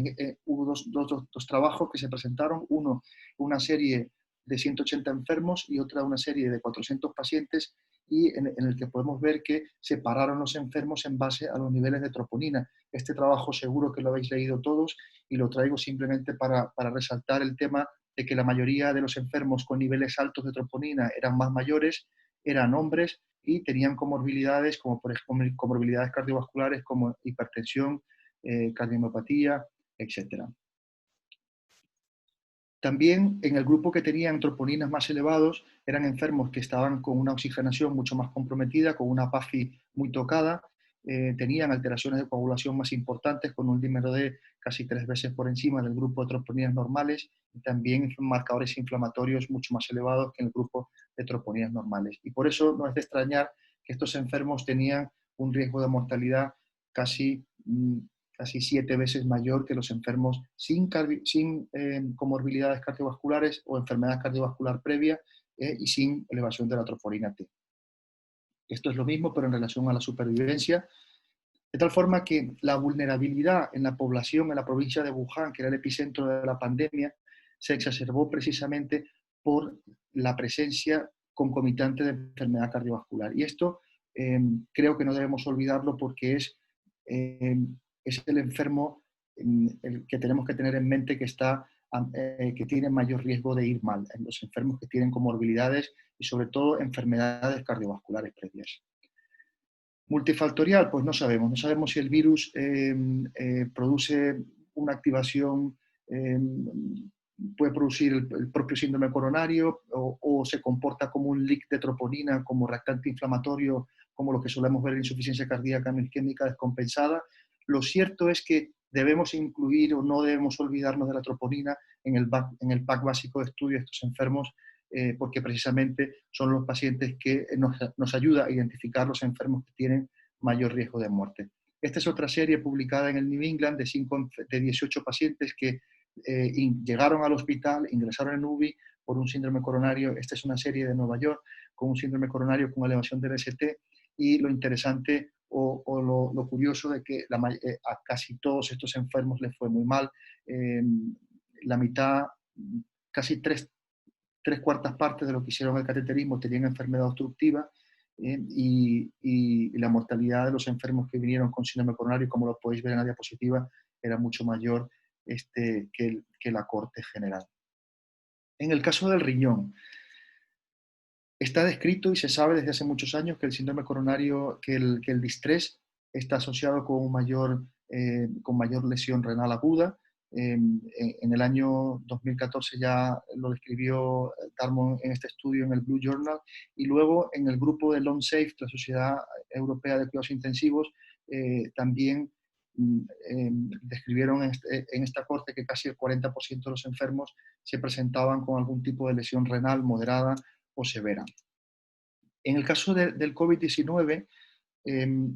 Hubo dos trabajos que se presentaron, uno una serie de 180 enfermos y otra una serie de 400 pacientes, y en el que podemos ver que separaron los enfermos en base a los niveles de troponina. Este trabajo seguro que lo habéis leído todos, y lo traigo simplemente para resaltar el tema de que la mayoría de los enfermos con niveles altos de troponina eran más mayores, eran hombres y tenían comorbilidades como por ejemplo comorbilidades cardiovasculares como hipertensión, cardiomiopatía, etc. También en el grupo que tenían troponinas más elevados eran enfermos que estaban con una oxigenación mucho más comprometida, con una PAFI muy tocada, tenían alteraciones de coagulación más importantes, con un dímero D casi 3 veces por encima del grupo de troponías normales, y también marcadores inflamatorios mucho más elevados que en el grupo de troponías normales. Y por eso no es de extrañar que estos enfermos tenían un riesgo de mortalidad casi 7 veces mayor que los enfermos sin comorbilidades cardiovasculares o enfermedad cardiovascular previa y sin elevación de la troponina T. Esto es lo mismo, pero en relación a la supervivencia, de tal forma que la vulnerabilidad en la población, en la provincia de Wuhan, que era el epicentro de la pandemia, se exacerbó precisamente por la presencia concomitante de enfermedad cardiovascular. Y esto creo que no debemos olvidarlo, porque es el enfermo el que tenemos que tener en mente que tiene mayor riesgo de ir mal, en los enfermos que tienen comorbilidades y sobre todo enfermedades cardiovasculares previas. Multifactorial, pues no sabemos si el virus produce una activación, puede producir el propio síndrome coronario o se comporta como un leak de troponina, como reactante inflamatorio, como lo que solemos ver en insuficiencia cardíaca no isquémica descompensada. Lo cierto es que debemos incluir o no debemos olvidarnos de la troponina en el pack básico de estudio de estos enfermos, porque precisamente son los pacientes que nos ayuda a identificar los enfermos que tienen mayor riesgo de muerte. Esta es otra serie publicada en el New England de 18 pacientes que llegaron al hospital, ingresaron en UBI por un síndrome coronario. Esta es una serie de Nueva York con un síndrome coronario con elevación del ST, y lo interesante o lo curioso de que a casi todos estos enfermos les fue muy mal. La mitad, casi tres cuartas partes de lo que hicieron el cateterismo tenían enfermedad obstructiva, y la mortalidad de los enfermos que vinieron con síndrome coronario, como lo podéis ver en la diapositiva, era mucho mayor que la corte general. En el caso del riñón, está descrito y se sabe desde hace muchos años que el síndrome coronario, que el distrés está asociado con mayor lesión renal aguda. En el año 2014 ya lo describió Darmon en este estudio en el Blue Journal, y luego en el grupo de Lung Safe, la Sociedad Europea de Cuidados Intensivos, también describieron en esta corte que casi el 40% de los enfermos se presentaban con algún tipo de lesión renal moderada o severa. En el caso del COVID-19,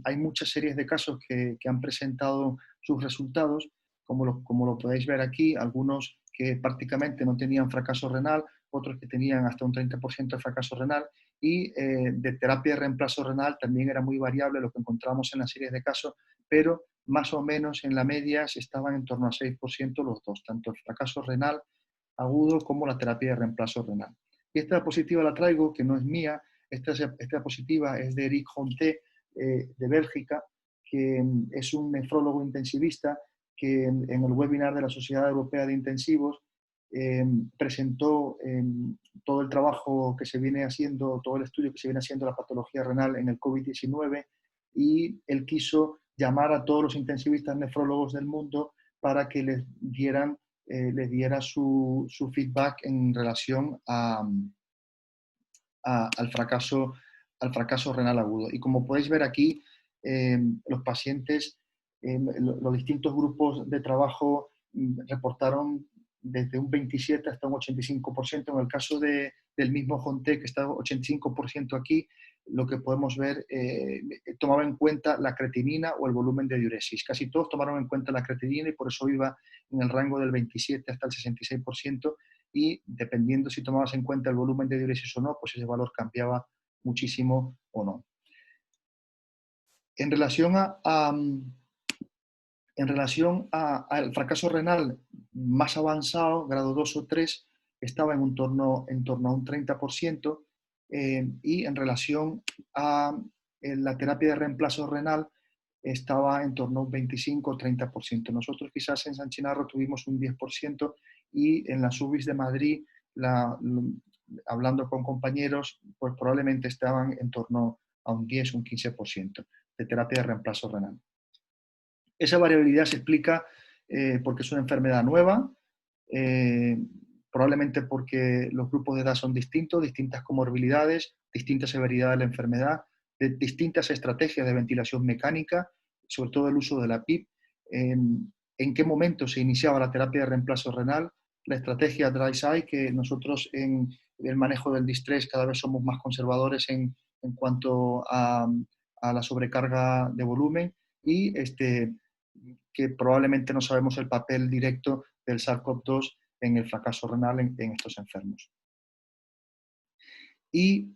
hay muchas series de casos que han presentado sus resultados, como lo podéis ver aquí, algunos que prácticamente no tenían fracaso renal, otros que tenían hasta un 30% de fracaso renal, y de terapia de reemplazo renal también era muy variable lo que encontramos en las series de casos, pero más o menos en la media se estaban en torno a 6% los dos, tanto el fracaso renal agudo como la terapia de reemplazo renal. Y esta diapositiva la traigo, que no es mía, esta diapositiva es de Eric Honté, de Bélgica, que es un nefrólogo intensivista que en el webinar de la Sociedad Europea de Intensivos presentó todo el trabajo que se viene haciendo, todo el estudio que se viene haciendo de la patología renal en el COVID-19, y él quiso llamar a todos los intensivistas nefrólogos del mundo para que les diera su feedback en relación al fracaso renal agudo. Y como podéis ver aquí, los pacientes, los distintos grupos de trabajo reportaron desde un 27 hasta un 85%. En el caso del mismo Honté, que está 85% aquí, lo que podemos ver, tomaba en cuenta la creatinina o el volumen de diuresis. Casi todos tomaron en cuenta la creatinina, y por eso iba en el rango del 27 hasta el 66%, y dependiendo si tomabas en cuenta el volumen de diuresis o no, pues ese valor cambiaba muchísimo o no. En relación al fracaso renal más avanzado, grado 2 o 3, estaba en torno a un 30%, y en relación a la terapia de reemplazo renal estaba en torno a un 25 o 30%. Nosotros quizás en San Chinarro tuvimos un 10%, y en las UBIs de Madrid, hablando con compañeros, pues probablemente estaban en torno a un 10 o un 15% de terapia de reemplazo renal. Esa variabilidad se explica porque es una enfermedad nueva, probablemente porque los grupos de edad son distintos, distintas comorbilidades, distinta severidad de la enfermedad. de distintas estrategias de ventilación mecánica, sobre todo el uso de la PIP, en qué momento se iniciaba la terapia de reemplazo renal, la estrategia Dry-Side, que nosotros en el manejo del distrés cada vez somos más conservadores en cuanto a la sobrecarga de volumen, y que probablemente no sabemos el papel directo del SARS-CoV-2 en el fracaso renal en estos enfermos. Y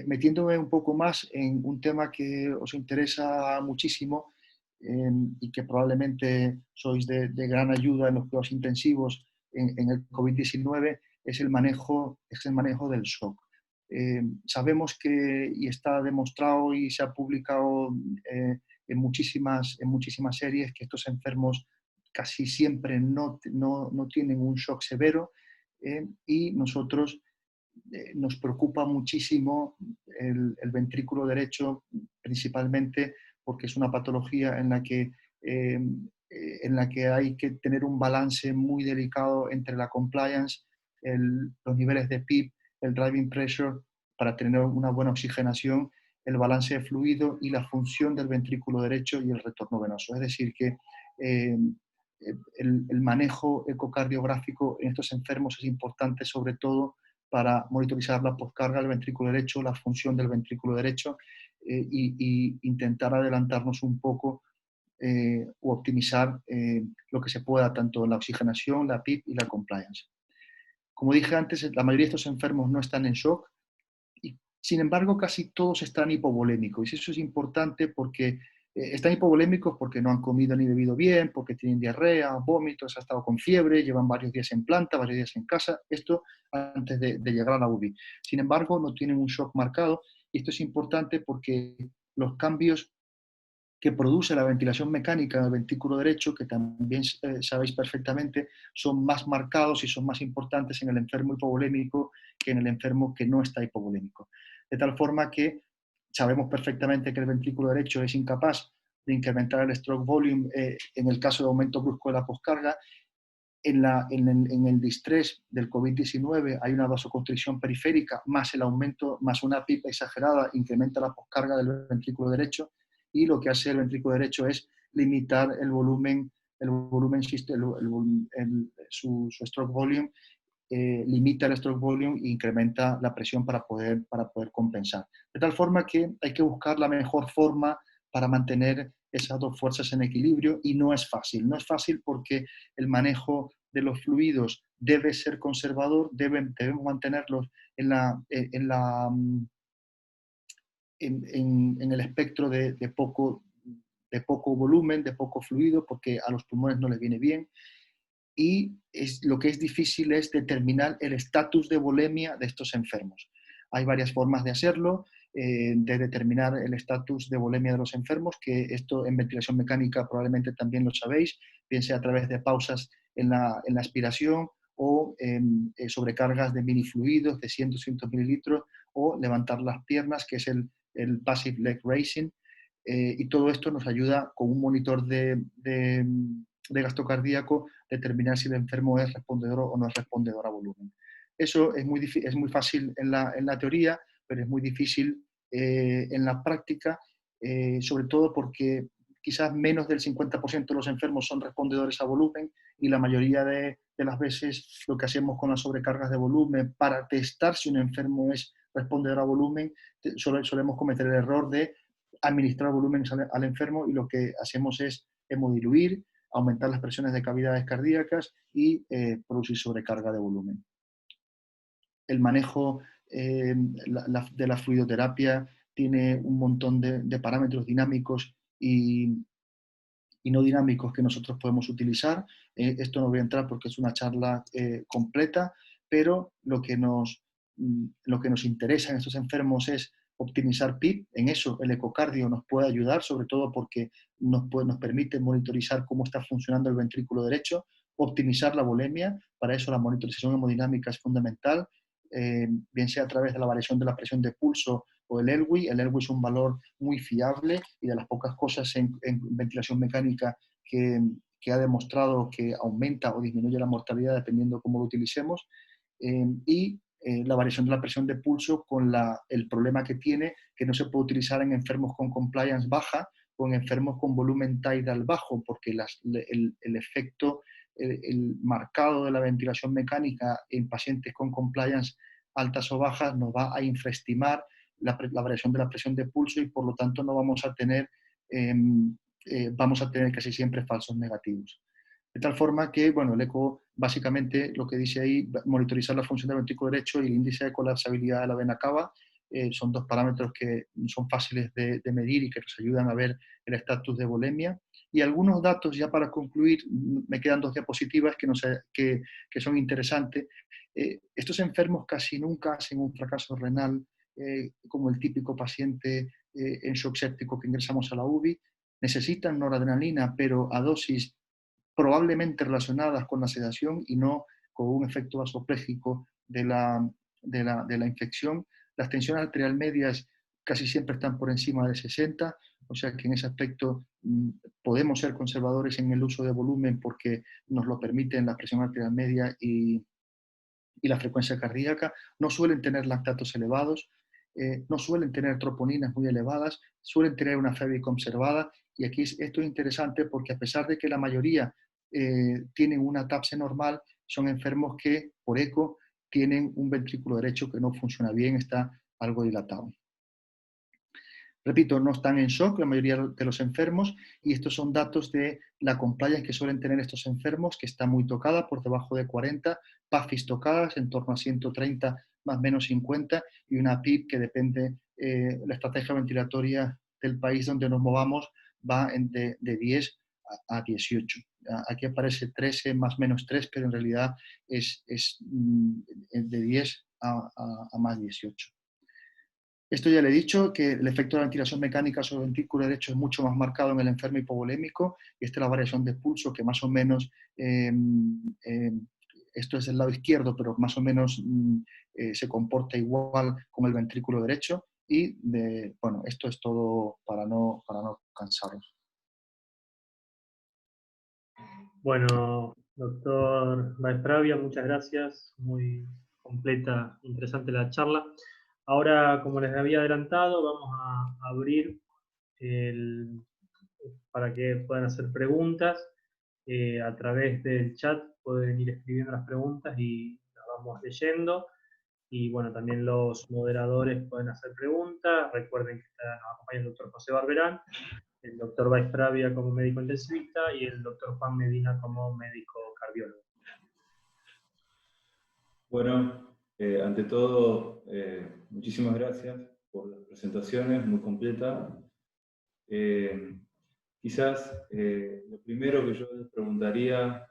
metiéndome un poco más en un tema que os interesa muchísimo y que probablemente sois de gran ayuda en los cuidados intensivos en el COVID-19, es el manejo del shock. Sabemos que, y está demostrado y se ha publicado en muchísimas series, que estos enfermos casi siempre no tienen un shock severo, y nosotros nos preocupa muchísimo el ventrículo derecho, principalmente porque es una patología en la que hay que tener un balance muy delicado entre la compliance, los niveles de PIP, el driving pressure, para tener una buena oxigenación, el balance de fluido y la función del ventrículo derecho y el retorno venoso. Es decir, que el manejo ecocardiográfico en estos enfermos es importante, sobre todo para monitorizar la poscarga del ventrículo derecho, la función del ventrículo derecho, y intentar adelantarnos un poco o optimizar lo que se pueda, tanto en la oxigenación, la PIP y la compliance. Como dije antes, la mayoría de estos enfermos no están en shock, y sin embargo casi todos están hipovolémicos. Y eso es importante porque están hipovolémicos porque no han comido ni bebido bien, porque tienen diarrea, vómitos, han estado con fiebre, llevan varios días en planta, varios días en casa, esto antes de llegar a la UBI. Sin embargo, no tienen un shock marcado, y esto es importante porque los cambios que produce la ventilación mecánica del ventrículo derecho, que también sabéis perfectamente, son más marcados y son más importantes en el enfermo hipovolémico que en el enfermo que no está hipovolémico. De tal forma que sabemos perfectamente que el ventrículo derecho es incapaz de incrementar el stroke volume en el caso de aumento brusco de la poscarga. En el distrés del COVID-19 hay una vasoconstricción periférica, más el aumento, más una PIP exagerada, incrementa la poscarga del ventrículo derecho, y lo que hace el ventrículo derecho es limitar su stroke volume, limita el stroke volume e incrementa la presión para poder compensar. De tal forma que hay que buscar la mejor forma para mantener esas dos fuerzas en equilibrio, y no es fácil. No es fácil porque el manejo de los fluidos debe ser conservador, debemos mantenerlos en el espectro de poco volumen, de poco fluido, porque a los pulmones no les viene bien. Y lo que es difícil es determinar el estatus de volemia de estos enfermos. Hay varias formas de hacerlo, de determinar el estatus de volemia de los enfermos, que esto en ventilación mecánica probablemente también lo sabéis, bien sea a través de pausas en la aspiración, o sobrecargas de minifluidos de 100-200 mililitros, o levantar las piernas, que es el passive leg raising, y todo esto nos ayuda con un monitor de gasto cardíaco determinar si el enfermo es respondedor o no es respondedor a volumen. Eso es muy fácil en la teoría, pero es muy difícil en la práctica, sobre todo porque quizás menos del 50% de los enfermos son respondedores a volumen, y la mayoría de las veces lo que hacemos con las sobrecargas de volumen para testar si un enfermo es respondedor a volumen, solemos cometer el error de administrar volumen al enfermo, y lo que hacemos es hemodiluir, aumentar las presiones de cavidades cardíacas y producir sobrecarga de volumen. El manejo de la fluidoterapia tiene un montón de parámetros dinámicos y no dinámicos que nosotros podemos utilizar. Esto no voy a entrar porque es una charla completa, pero lo que nos interesa en estos enfermos es optimizar PIP. En eso el ecocardio nos puede ayudar, sobre todo porque nos permite monitorizar cómo está funcionando el ventrículo derecho, optimizar la volemia. Para eso la monitorización hemodinámica es fundamental, bien sea a través de la variación de la presión de pulso o el ELWI. El ELWI es un valor muy fiable y de las pocas cosas en ventilación mecánica que ha demostrado que aumenta o disminuye la mortalidad dependiendo cómo lo utilicemos. Y la variación de la presión de pulso con el problema que tiene, que no se puede utilizar en enfermos con compliance baja o en enfermos con volumen tidal bajo, porque el efecto el marcado de la ventilación mecánica en pacientes con compliance altas o bajas nos va a infraestimar la variación de la presión de pulso y por lo tanto no vamos a tener, casi siempre falsos negativos. De tal forma que, bueno, el eco básicamente lo que dice ahí, monitorizar la función del ventrículo derecho y el índice de colapsabilidad de la vena cava, son dos parámetros que son fáciles de medir y que nos ayudan a ver el estatus de volemia. Y algunos datos, ya para concluir, me quedan 2 diapositivas que son interesantes. Estos enfermos casi nunca hacen un fracaso renal, como el típico paciente en shock séptico que ingresamos a la UBI. Necesitan noradrenalina, pero a dosis probablemente relacionadas con la sedación y no con un efecto vasopléjico de la infección. Las tensiones arterial medias casi siempre están por encima de 60, o sea que en ese aspecto podemos ser conservadores en el uso de volumen porque nos lo permiten la presión arterial media y la frecuencia cardíaca. No suelen tener lactatos elevados, no suelen tener troponinas muy elevadas, suelen tener una FEBI conservada. Y aquí esto es interesante porque a pesar de que la mayoría tienen una TAPSE normal, son enfermos que por eco tienen un ventrículo derecho que no funciona bien, está algo dilatado. Repito, no están en shock la mayoría de los enfermos y estos son datos de la compliance que suelen tener estos enfermos, que está muy tocada, por debajo de 40, PAFIs tocadas en torno a 130 más o menos 50 y una PIP que depende, la estrategia ventilatoria del país donde nos movamos va de 10 a 18. Aquí aparece 13 más o menos 3, pero en realidad es de 10 a más 18. Esto ya le he dicho, que el efecto de la ventilación mecánica sobre el ventrículo derecho es mucho más marcado en el enfermo hipovolémico, y esta es la variación de pulso que más o menos, esto es el lado izquierdo, pero más o menos se comporta igual con el ventrículo derecho, y bueno, esto es todo para no cansaros. Bueno, doctor Baespravia, muchas gracias. Muy completa, interesante la charla. Ahora, como les había adelantado, vamos a abrir para que puedan hacer preguntas. A través del chat pueden ir escribiendo las preguntas y las vamos leyendo. Y bueno, también los moderadores pueden hacer preguntas. Recuerden que nos acompaña el doctor José Barberán, el doctor Baespravia como médico intensivista y el doctor Juan Medina como médico cardiólogo. Bueno, ante todo, muchísimas gracias por las presentaciones, muy completa. Quizás lo primero que yo les preguntaría,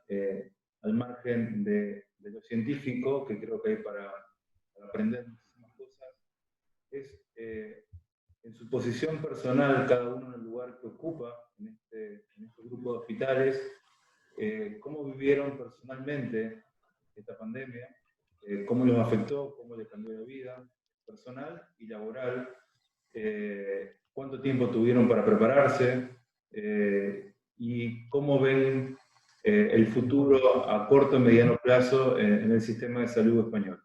al margen de lo científico, que creo que hay para aprender muchísimas cosas, es en su posición personal, cada uno en el lugar que ocupa en este grupo de hospitales, cómo vivieron personalmente esta pandemia, cómo los afectó, cómo les cambió la vida personal y laboral, cuánto tiempo tuvieron para prepararse y cómo ven el futuro a corto y mediano plazo en el sistema de salud español.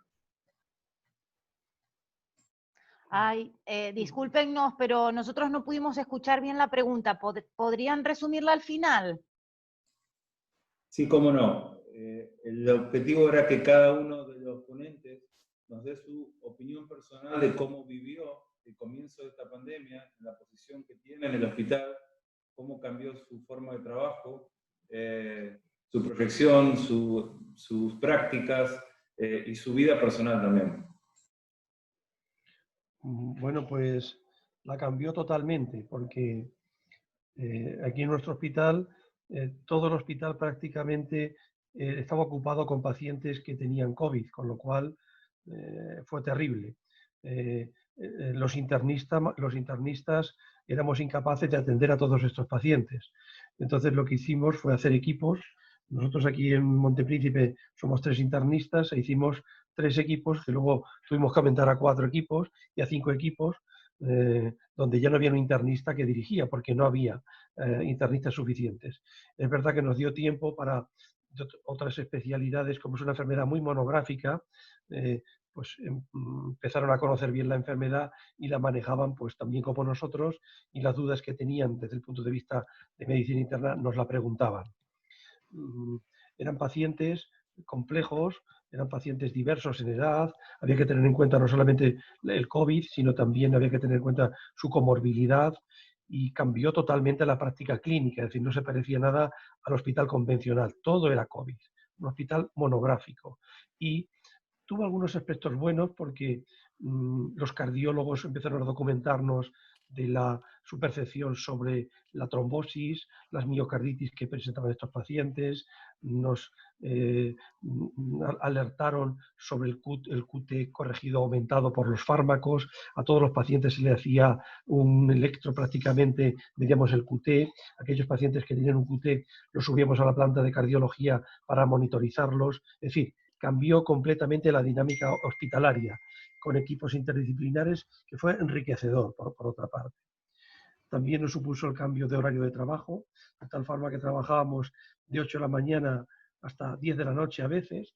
Ay, discúlpennos, pero nosotros no pudimos escuchar bien la pregunta. ¿Podrían resumirla al final? Sí, cómo no. El objetivo era que cada uno de los ponentes nos dé su opinión personal de cómo vivió el comienzo de esta pandemia, la posición que tiene en el hospital, cómo cambió su forma de trabajo, su proyección, sus prácticas y su vida personal también. Bueno, pues la cambió totalmente, porque aquí en nuestro hospital, todo el hospital prácticamente estaba ocupado con pacientes que tenían COVID, con lo cual fue terrible. Los internistas éramos incapaces de atender a todos estos pacientes. Entonces lo que hicimos fue hacer equipos. Nosotros aquí en Montepríncipe somos 3 internistas e hicimos 3 equipos que luego tuvimos que aumentar a 4 equipos y a 5 equipos, donde ya no había un internista que dirigía porque no había internistas suficientes. Es verdad que nos dio tiempo para otras especialidades, como es una enfermedad muy monográfica, pues empezaron a conocer bien la enfermedad y la manejaban pues también como nosotros, y las dudas que tenían desde el punto de vista de medicina interna nos la preguntaban. Eran pacientes complejos, eran pacientes diversos en edad, había que tener en cuenta no solamente el COVID, sino también había que tener en cuenta su comorbilidad, y cambió totalmente la práctica clínica, es decir, no se parecía nada al hospital convencional, todo era COVID, un hospital monográfico. Y tuvo algunos aspectos buenos porque los cardiólogos empezaron a documentarnos de su percepción sobre la trombosis, las miocarditis que presentaban estos pacientes, nos alertaron sobre el QT corregido aumentado por los fármacos, a todos los pacientes se le hacía un electro prácticamente, medíamos el QT, aquellos pacientes que tenían un QT los subíamos a la planta de cardiología para monitorizarlos, en fin, cambió completamente la dinámica hospitalaria, con equipos interdisciplinares, que fue enriquecedor, por otra parte. También nos supuso el cambio de horario de trabajo, de tal forma que trabajábamos de 8 de la mañana hasta 10 de la noche a veces.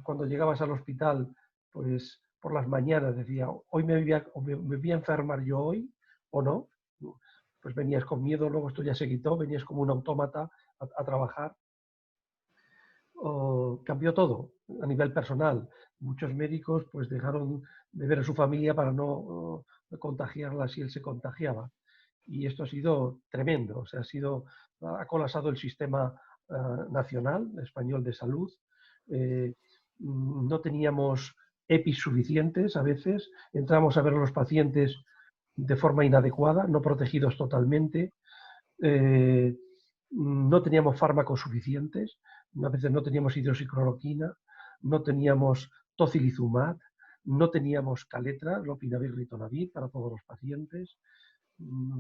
Cuando llegabas al hospital, pues por las mañanas decía, hoy me voy a enfermar yo hoy, o no. Pues venías con miedo, luego esto ya se quitó, venías como un autómata a trabajar. Cambió todo a nivel personal. Muchos médicos pues dejaron de ver a su familia para no contagiarla si él se contagiaba. Y esto ha sido tremendo. O sea, ha colapsado el sistema nacional español de salud. No teníamos EPIs suficientes a veces. Entramos a ver a los pacientes de forma inadecuada, no protegidos totalmente. No teníamos fármacos suficientes. A veces no teníamos hidroxicloroquina, no teníamos tocilizumab, no teníamos caletra, lopinavir, ritonavir para todos los pacientes.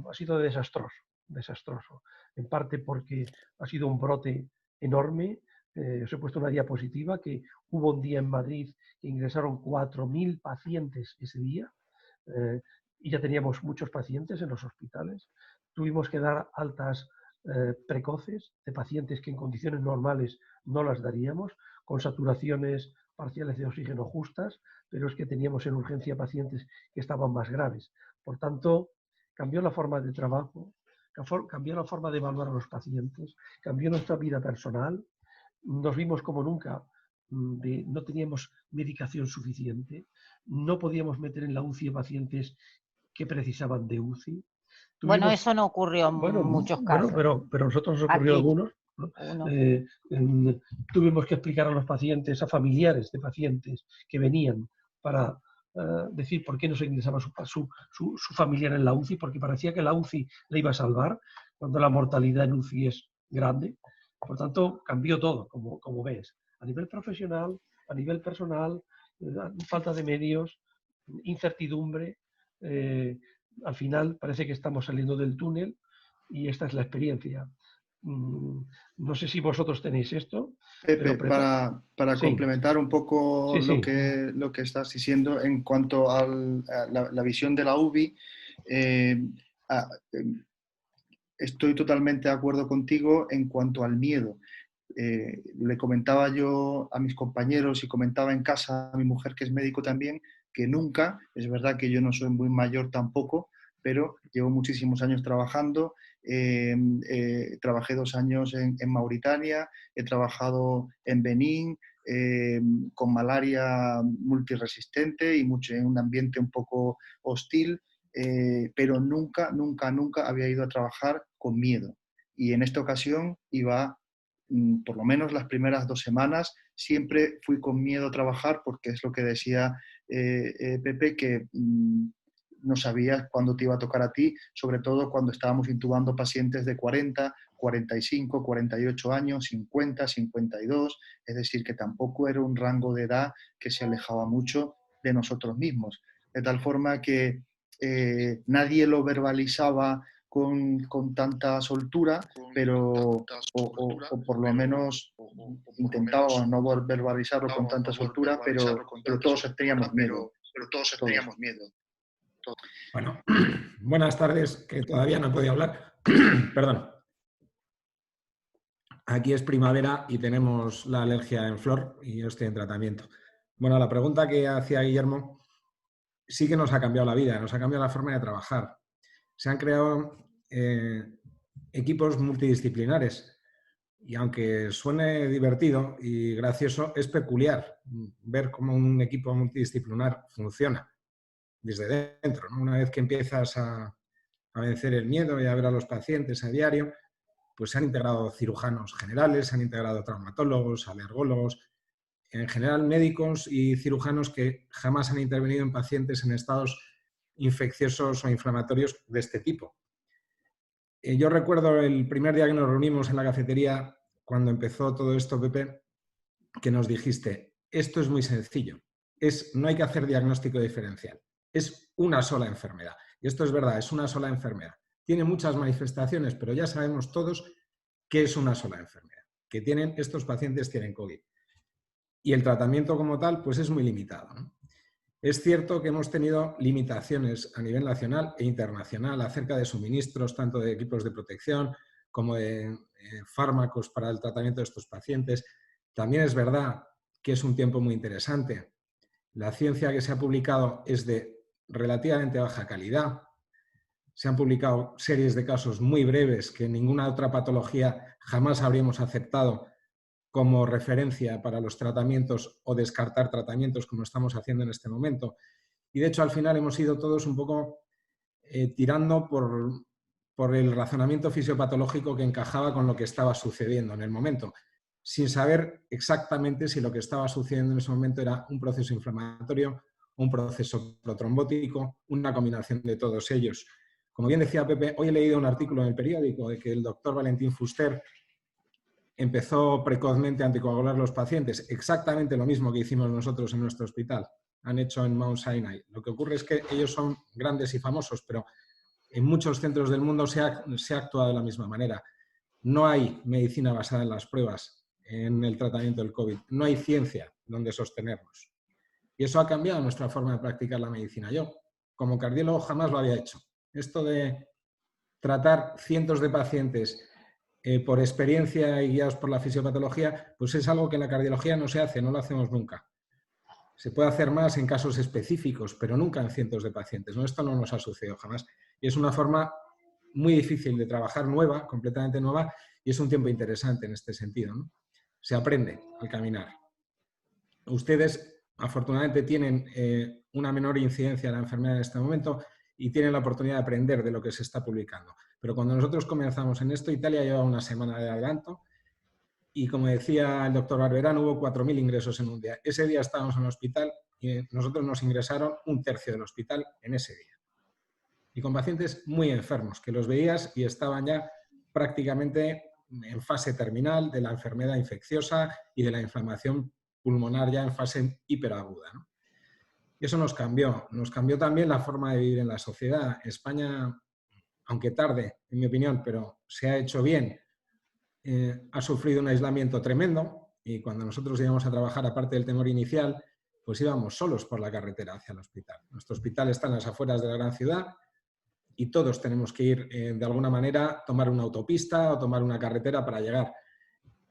Ha sido desastroso, desastroso. En parte porque ha sido un brote enorme. Os he puesto una diapositiva que hubo un día en Madrid que ingresaron 4.000 pacientes ese día y ya teníamos muchos pacientes en los hospitales. Tuvimos que dar altas precoces de pacientes que en condiciones normales no las daríamos, con saturaciones parciales de oxígeno justas, pero es que teníamos en urgencia pacientes que estaban más graves. Por tanto, cambió la forma de trabajo, cambió la forma de evaluar a los pacientes, cambió nuestra vida personal, nos vimos como nunca, no teníamos medicación suficiente, no podíamos meter en la UCI a pacientes que precisaban de UCI. Bueno, eso no ocurrió en muchos casos. Pero a nosotros nos ocurrió algunos. ¿no? Tuvimos que explicar a los pacientes, a familiares de pacientes que venían para decir por qué no se ingresaba su familiar en la UCI, porque parecía que la UCI le iba a salvar, cuando la mortalidad en UCI es grande. Por tanto, cambió todo, como ves. A nivel profesional, a nivel personal, falta de medios, incertidumbre. Al final parece que estamos saliendo del túnel y esta es la experiencia. No sé si vosotros tenéis esto. Pepe, para sí. Complementar un poco Sí. Lo que estás diciendo en cuanto a la visión de la UBI, estoy totalmente de acuerdo contigo en cuanto al miedo. Le comentaba yo a mis compañeros y comentaba en casa a mi mujer, que es médico también, que nunca, es verdad que yo no soy muy mayor tampoco, pero llevo muchísimos años trabajando. Trabajé 2 años en Mauritania, he trabajado en Benín con malaria multiresistente y en un ambiente un poco hostil, pero nunca había ido a trabajar con miedo. Y en esta ocasión iba, por lo menos las primeras 2 semanas, siempre fui con miedo a trabajar, porque es lo que decía Pepe, que no sabías cuándo te iba a tocar a ti, sobre todo cuando estábamos intubando pacientes de 40, 45, 48 años, 50, 52, es decir, que tampoco era un rango de edad que se alejaba mucho de nosotros mismos. De tal forma que nadie lo verbalizaba con tanta soltura, pero o por lo menos intentábamos no verbalizarlo con tanta soltura, pero todos teníamos miedo. Bueno, buenas tardes, que todavía no he podido hablar. Perdón. aquí es primavera y tenemos la alergia en flor y yo estoy en tratamiento. Bueno, la pregunta que hacía Guillermo sí que nos ha cambiado la vida, nos ha cambiado la forma de trabajar. Se han creado equipos multidisciplinares y aunque suene divertido y gracioso, es peculiar ver cómo un equipo multidisciplinar funciona desde dentro, ¿no? Una vez que empiezas a vencer el miedo y a ver a los pacientes a diario, pues se han integrado cirujanos generales, se han integrado traumatólogos, alergólogos, en general médicos y cirujanos que jamás han intervenido en pacientes en estados infecciosos o inflamatorios de este tipo. Yo recuerdo el primer día que nos reunimos en la cafetería, cuando empezó todo esto, Pepe, que nos dijiste, esto es muy sencillo, no hay que hacer diagnóstico diferencial, es una sola enfermedad. Y esto es verdad, es una sola enfermedad. Tiene muchas manifestaciones, pero ya sabemos todos que es una sola enfermedad, que estos pacientes tienen COVID. Y el tratamiento como tal, pues es muy limitado, ¿no? Es cierto que hemos tenido limitaciones a nivel nacional e internacional acerca de suministros, tanto de equipos de protección como de fármacos para el tratamiento de estos pacientes. También es verdad que es un tiempo muy interesante. La ciencia que se ha publicado es de relativamente baja calidad. Se han publicado series de casos muy breves que ninguna otra patología jamás habríamos aceptado como referencia para los tratamientos o descartar tratamientos como estamos haciendo en este momento. Y de hecho al final hemos ido todos un poco tirando por el razonamiento fisiopatológico que encajaba con lo que estaba sucediendo en el momento, sin saber exactamente si lo que estaba sucediendo en ese momento era un proceso inflamatorio, un proceso protrombótico, una combinación de todos ellos. Como bien decía Pepe, hoy he leído un artículo en el periódico de que el doctor Valentín Fuster empezó precozmente a anticoagular los pacientes, exactamente lo mismo que hicimos nosotros en nuestro hospital, han hecho en Mount Sinai. Lo que ocurre es que ellos son grandes y famosos, pero en muchos centros del mundo se ha actuado de la misma manera. No hay medicina basada en las pruebas en el tratamiento del COVID, no hay ciencia donde sostenernos. Y eso ha cambiado nuestra forma de practicar la medicina. Yo, como cardiólogo, jamás lo había hecho. Esto de tratar cientos de pacientes por experiencia y guiados por la fisiopatología, pues es algo que en la cardiología no se hace, no lo hacemos nunca. Se puede hacer más en casos específicos, pero nunca en cientos de pacientes, ¿no? Esto no nos ha sucedido jamás. Y es una forma muy difícil de trabajar, nueva, completamente nueva, y es un tiempo interesante en este sentido, ¿no? Se aprende al caminar. Ustedes, afortunadamente, tienen una menor incidencia de la enfermedad en este momento y tienen la oportunidad de aprender de lo que se está publicando. Pero cuando nosotros comenzamos en esto, Italia lleva una semana de adelanto y, como decía el doctor Barberán, hubo 4.000 ingresos en un día. Ese día estábamos en el hospital y nosotros nos ingresaron un tercio del hospital en ese día. Y con pacientes muy enfermos, que los veías y estaban ya prácticamente en fase terminal de la enfermedad infecciosa y de la inflamación pulmonar ya en fase hiperaguda, ¿no? Y eso nos cambió también la forma de vivir en la sociedad. España, aunque tarde, en mi opinión, pero se ha hecho bien, ha sufrido un aislamiento tremendo y cuando nosotros íbamos a trabajar, aparte del temor inicial, pues íbamos solos por la carretera hacia el hospital. Nuestro hospital está en las afueras de la gran ciudad y todos tenemos que ir, de alguna manera, tomar una autopista o tomar una carretera para llegar.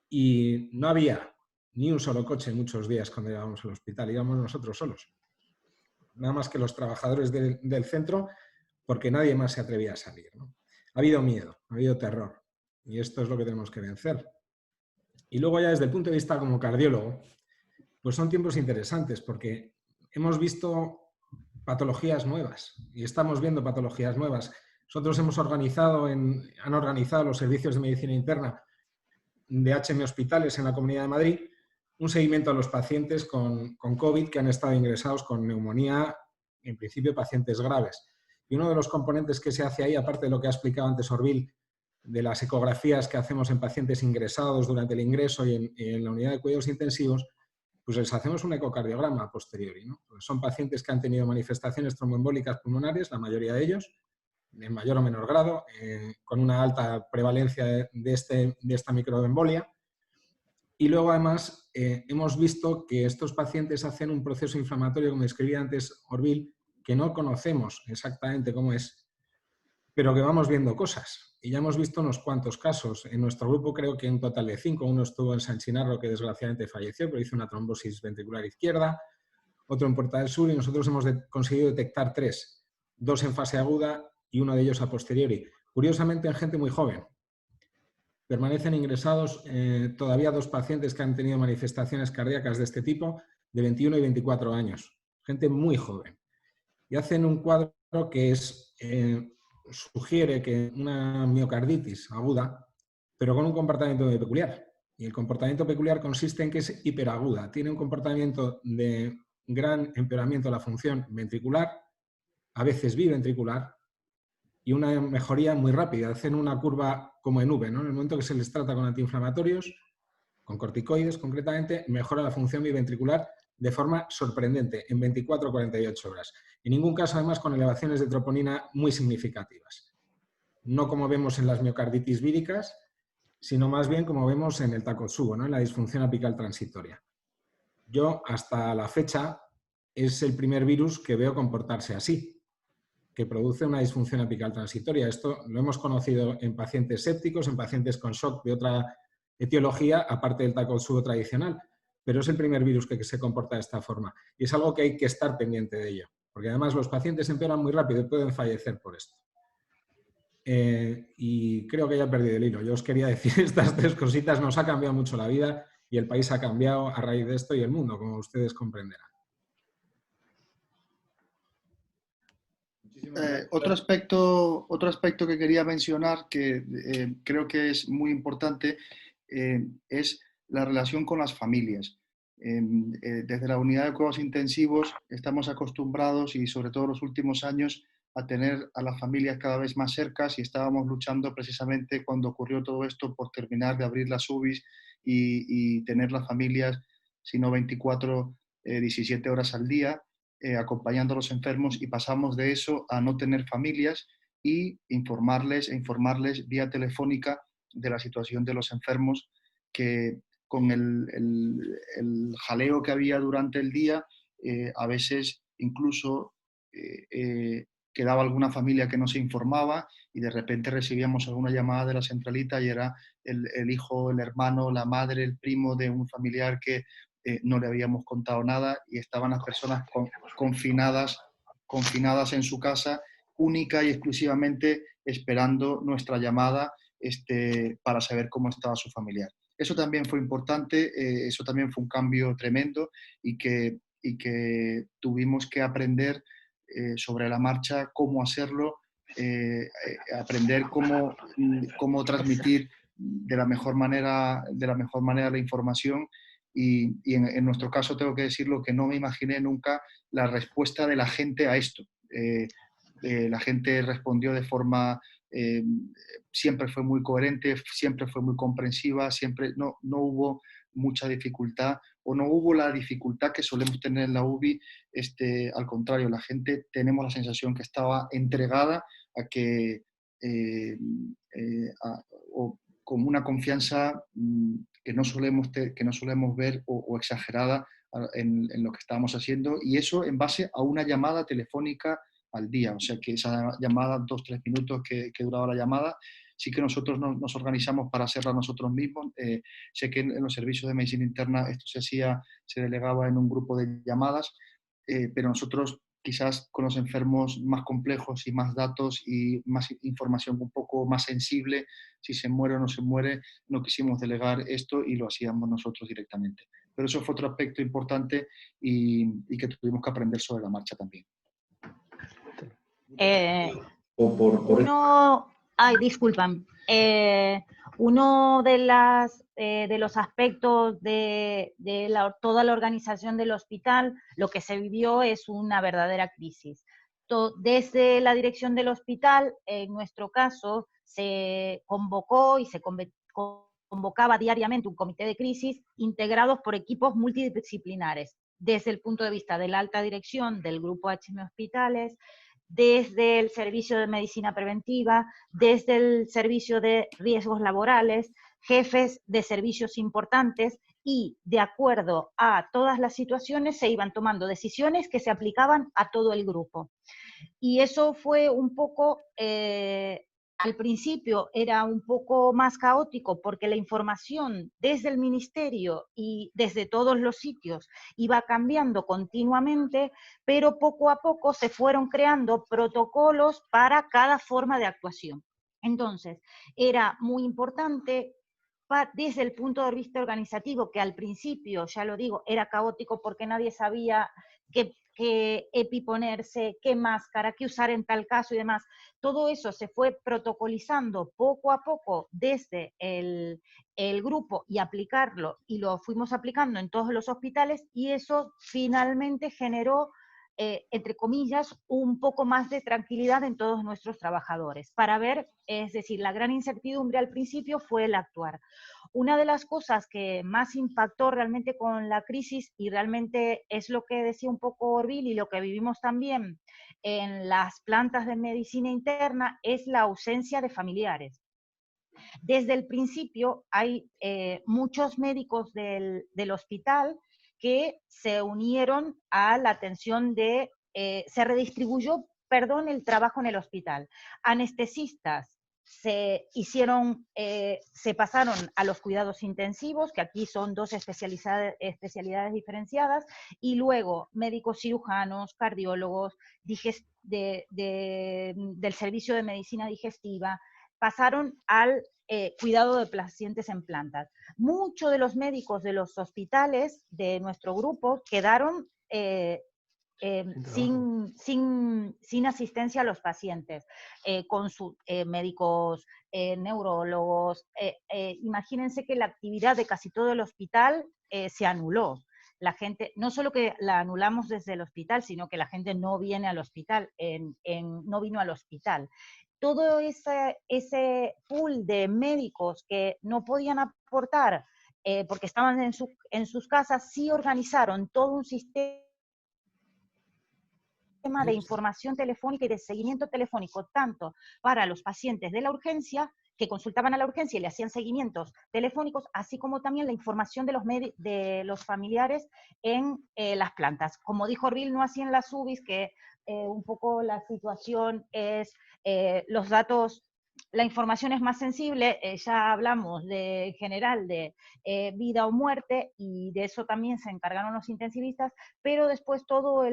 Y no había ni un solo coche muchos días cuando íbamos al hospital, íbamos nosotros solos. Nada más que los trabajadores del centro, porque nadie más se atrevía a salir, ¿no? Ha habido miedo, ha habido terror, y esto es lo que tenemos que vencer. Y luego ya desde el punto de vista como cardiólogo, pues son tiempos interesantes, porque hemos visto patologías nuevas, y estamos viendo patologías nuevas. Nosotros han organizado los servicios de medicina interna de HM Hospitales en la Comunidad de Madrid, un seguimiento a los pacientes con COVID que han estado ingresados con neumonía, en principio pacientes graves. Y uno de los componentes que se hace ahí, aparte de lo que ha explicado antes Orville, de las ecografías que hacemos en pacientes ingresados durante el ingreso y en la unidad de cuidados intensivos, pues les hacemos un ecocardiograma a posteriori, ¿no? Pues son pacientes que han tenido manifestaciones tromboembólicas pulmonares, la mayoría de ellos, en mayor o menor grado, con una alta prevalencia de esta microembolia. Y luego, además, hemos visto que estos pacientes hacen un proceso inflamatorio, como describía antes Orville, que no conocemos exactamente cómo es. pero que vamos viendo cosas. Y ya hemos visto unos cuantos casos. En nuestro grupo creo que un total de 5. Uno estuvo en San Chinarro, que desgraciadamente falleció, pero hizo una trombosis ventricular izquierda. Otro en Puerta del Sur, y nosotros hemos conseguido detectar 3. 2 en fase aguda y uno de ellos a posteriori. Curiosamente en gente muy joven. Permanecen ingresados todavía 2 pacientes que han tenido manifestaciones cardíacas de este tipo, de 21 y 24 años. Gente muy joven. Y hacen un cuadro que es, sugiere que una miocarditis aguda, pero con un comportamiento muy peculiar. Y el comportamiento peculiar consiste en que es hiperaguda. Tiene un comportamiento de gran empeoramiento de la función ventricular, a veces biventricular, y una mejoría muy rápida. Hacen una curva como en V, ¿no? En el momento que se les trata con antiinflamatorios, con corticoides concretamente, mejora la función biventricular de forma sorprendente, en 24 o 48 horas. En ningún caso, además, con elevaciones de troponina muy significativas. No como vemos en las miocarditis víricas, sino más bien como vemos en el Takotsubo, ¿no? En la disfunción apical transitoria. Yo, hasta la fecha, es el primer virus que veo comportarse así, que produce una disfunción apical transitoria. Esto lo hemos conocido en pacientes sépticos, en pacientes con shock de otra etiología, aparte del Takotsubo tradicional, pero es el primer virus que se comporta de esta forma. Y es algo que hay que estar pendiente de ello, porque además los pacientes empeoran muy rápido y pueden fallecer por esto. Y creo que ya he perdido el hilo. Yo os quería decir estas 3 cositas. Nos ha cambiado mucho la vida y el país ha cambiado a raíz de esto y el mundo, como ustedes comprenderán. Otro aspecto que quería mencionar que creo que es muy importante es la relación con las familias. Desde la unidad de cuidados intensivos estamos acostumbrados, y sobre todo en los últimos años, a tener a las familias cada vez más cercas, y estábamos luchando precisamente cuando ocurrió todo esto por terminar de abrir las UBIs y tener las familias, si no 24, 17 horas al día, acompañando a los enfermos, y pasamos de eso a no tener familias y informarles vía telefónica de la situación de los enfermos, que con el jaleo que había durante el día, a veces incluso quedaba alguna familia que no se informaba, y de repente recibíamos alguna llamada de la centralita y era el hijo, el hermano, la madre, el primo de un familiar que no le habíamos contado nada, y estaban las personas confinadas en su casa, única y exclusivamente esperando nuestra llamada para saber cómo estaba su familiar. Eso también fue importante, eso también fue un cambio tremendo, y que tuvimos que aprender sobre la marcha cómo hacerlo, aprender cómo transmitir de la mejor manera la información. Y en nuestro caso tengo que decirlo, que no me imaginé nunca la respuesta de la gente a esto. La gente respondió de forma, siempre fue muy coherente, siempre fue muy comprensiva, siempre no hubo mucha dificultad, o no hubo la dificultad que solemos tener en la UBI. Al contrario, la gente, tenemos la sensación que estaba entregada a que, con una confianza que no solemos ver o exagerada en lo que estábamos haciendo, y eso en base a una llamada telefónica al día. O sea que esa llamada, 2-3 minutos que duraba la llamada, sí que nosotros nos organizamos para hacerla nosotros mismos. Sé que en los servicios de medicina interna esto se delegaba en un grupo de llamadas, pero nosotros, quizás con los enfermos más complejos y más datos y más información un poco más sensible, si se muere o no se muere, no quisimos delegar esto y lo hacíamos nosotros directamente. Pero eso fue otro aspecto importante y que tuvimos que aprender sobre la marcha también. Disculpan. Uno de los aspectos de toda la organización del hospital, lo que se vivió es una verdadera crisis. Desde la dirección del hospital, en nuestro caso, se convocó y se convocaba diariamente un comité de crisis integrados por equipos multidisciplinares, desde el punto de vista de la alta dirección del grupo HM Hospitales, desde el servicio de medicina preventiva, desde el servicio de riesgos laborales, jefes de servicios importantes, y de acuerdo a todas las situaciones se iban tomando decisiones que se aplicaban a todo el grupo. Y eso fue un poco, al principio era un poco más caótico porque la información desde el ministerio y desde todos los sitios iba cambiando continuamente, pero poco a poco se fueron creando protocolos para cada forma de actuación. Entonces, era muy importante desde el punto de vista organizativo, que al principio, ya lo digo, era caótico porque nadie sabía qué EPI ponerse, qué máscara, qué usar en tal caso y demás. Todo eso se fue protocolizando poco a poco desde el grupo y aplicarlo, y lo fuimos aplicando en todos los hospitales, y eso finalmente generó, entre comillas, un poco más de tranquilidad en todos nuestros trabajadores. Para ver, es decir, la gran incertidumbre al principio fue el actuar. Una de las cosas que más impactó realmente con la crisis, y realmente es lo que decía un poco Orville y lo que vivimos también en las plantas de medicina interna, es la ausencia de familiares. Desde el principio hay muchos médicos del hospital que se unieron a la atención de, se redistribuyó, perdón, el trabajo en el hospital. Anestesistas se pasaron a los cuidados intensivos, que aquí son dos especialidades diferenciadas, y luego médicos cirujanos, cardiólogos, del servicio de medicina digestiva, pasaron al cuidado de pacientes en plantas. Muchos de los médicos de los hospitales de nuestro grupo quedaron sin asistencia a los pacientes, con sus médicos, neurólogos. Imagínense que la actividad de casi todo el hospital se anuló. La gente, no solo que la anulamos desde el hospital, sino que la gente no viene al hospital, no vino al hospital. Todo ese pool de médicos que no podían aportar porque estaban en sus casas, sí organizaron todo un sistema de información telefónica y de seguimiento telefónico, tanto para los pacientes de la urgencia, que consultaban a la urgencia y le hacían seguimientos telefónicos, así como también la información de los familiares en las plantas. Como dijo Orville, no así en las UBIs, que un poco la situación es los datos, la información es más sensible, ya hablamos en general de vida o muerte, y de eso también se encargaron los intensivistas, pero después todo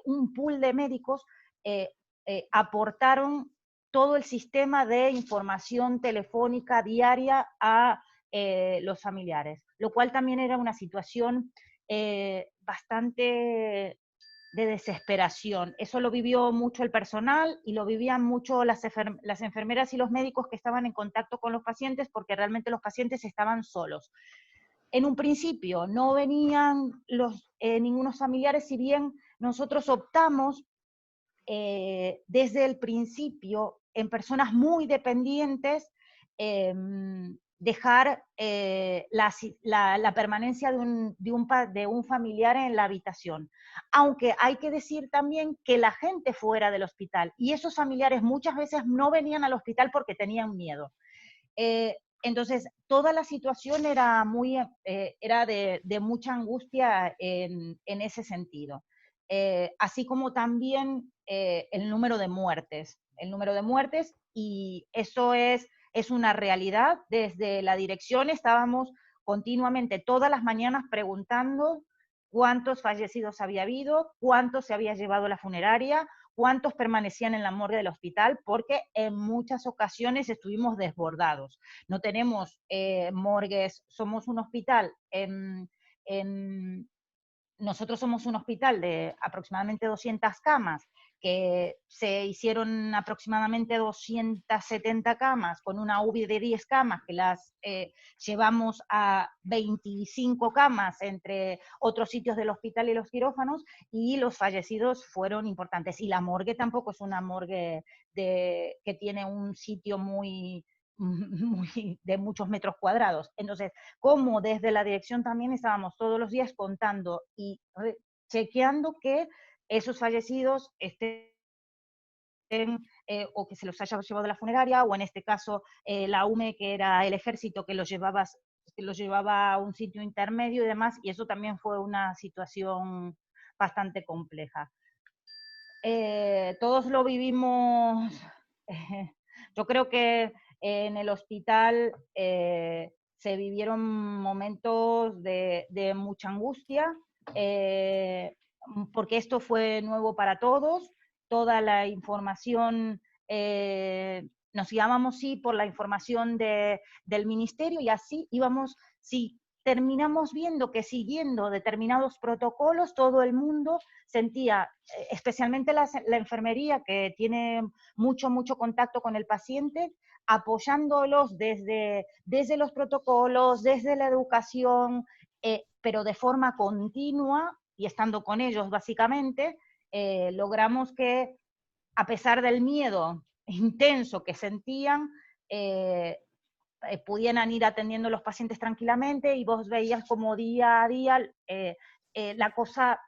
un pool de médicos aportaron todo el sistema de información telefónica diaria a los familiares, lo cual también era una situación bastante de desesperación. Eso lo vivió mucho el personal y lo vivían mucho las enfermeras y los médicos que estaban en contacto con los pacientes, porque realmente los pacientes estaban solos. En un principio no venían ningunos familiares, si bien nosotros optamos desde el principio en personas muy dependientes, dejar la permanencia de un familiar en la habitación. Aunque hay que decir también que la gente fuera del hospital, y esos familiares muchas veces no venían al hospital porque tenían miedo. Entonces, toda la situación era de mucha angustia en ese sentido. Así como también el número de muertes. Y eso es una realidad. Desde la dirección estábamos continuamente todas las mañanas preguntando cuántos fallecidos había habido, cuántos se había llevado la funeraria, cuántos permanecían en la morgue del hospital, porque en muchas ocasiones estuvimos desbordados. No tenemos morgues, somos un hospital nosotros somos un hospital de aproximadamente 200 camas, que se hicieron aproximadamente 270 camas, con una UBI de 10 camas, que las llevamos a 25 camas entre otros sitios del hospital y los quirófanos, y los fallecidos fueron importantes. Y la morgue tampoco es una morgue que tiene un sitio de muchos metros cuadrados. Entonces, como desde la dirección también estábamos todos los días contando y chequeando que esos fallecidos estén o que se los haya llevado a la funeraria, o en este caso la UME, que era el ejército, que los llevaba a un sitio intermedio y demás, y eso también fue una situación bastante compleja. todos lo vivimos, yo creo que en el hospital se vivieron momentos de mucha angustia, porque esto fue nuevo para todos, toda la información, nos guiábamos sí por la información del ministerio y así íbamos, si terminamos viendo que siguiendo determinados protocolos, todo el mundo sentía, especialmente la enfermería que tiene mucho contacto con el paciente, apoyándolos desde los protocolos, desde la educación, pero de forma continua y estando con ellos básicamente, logramos que a pesar del miedo intenso que sentían, pudieran ir atendiendo a los pacientes tranquilamente y vos veías como día a día la cosa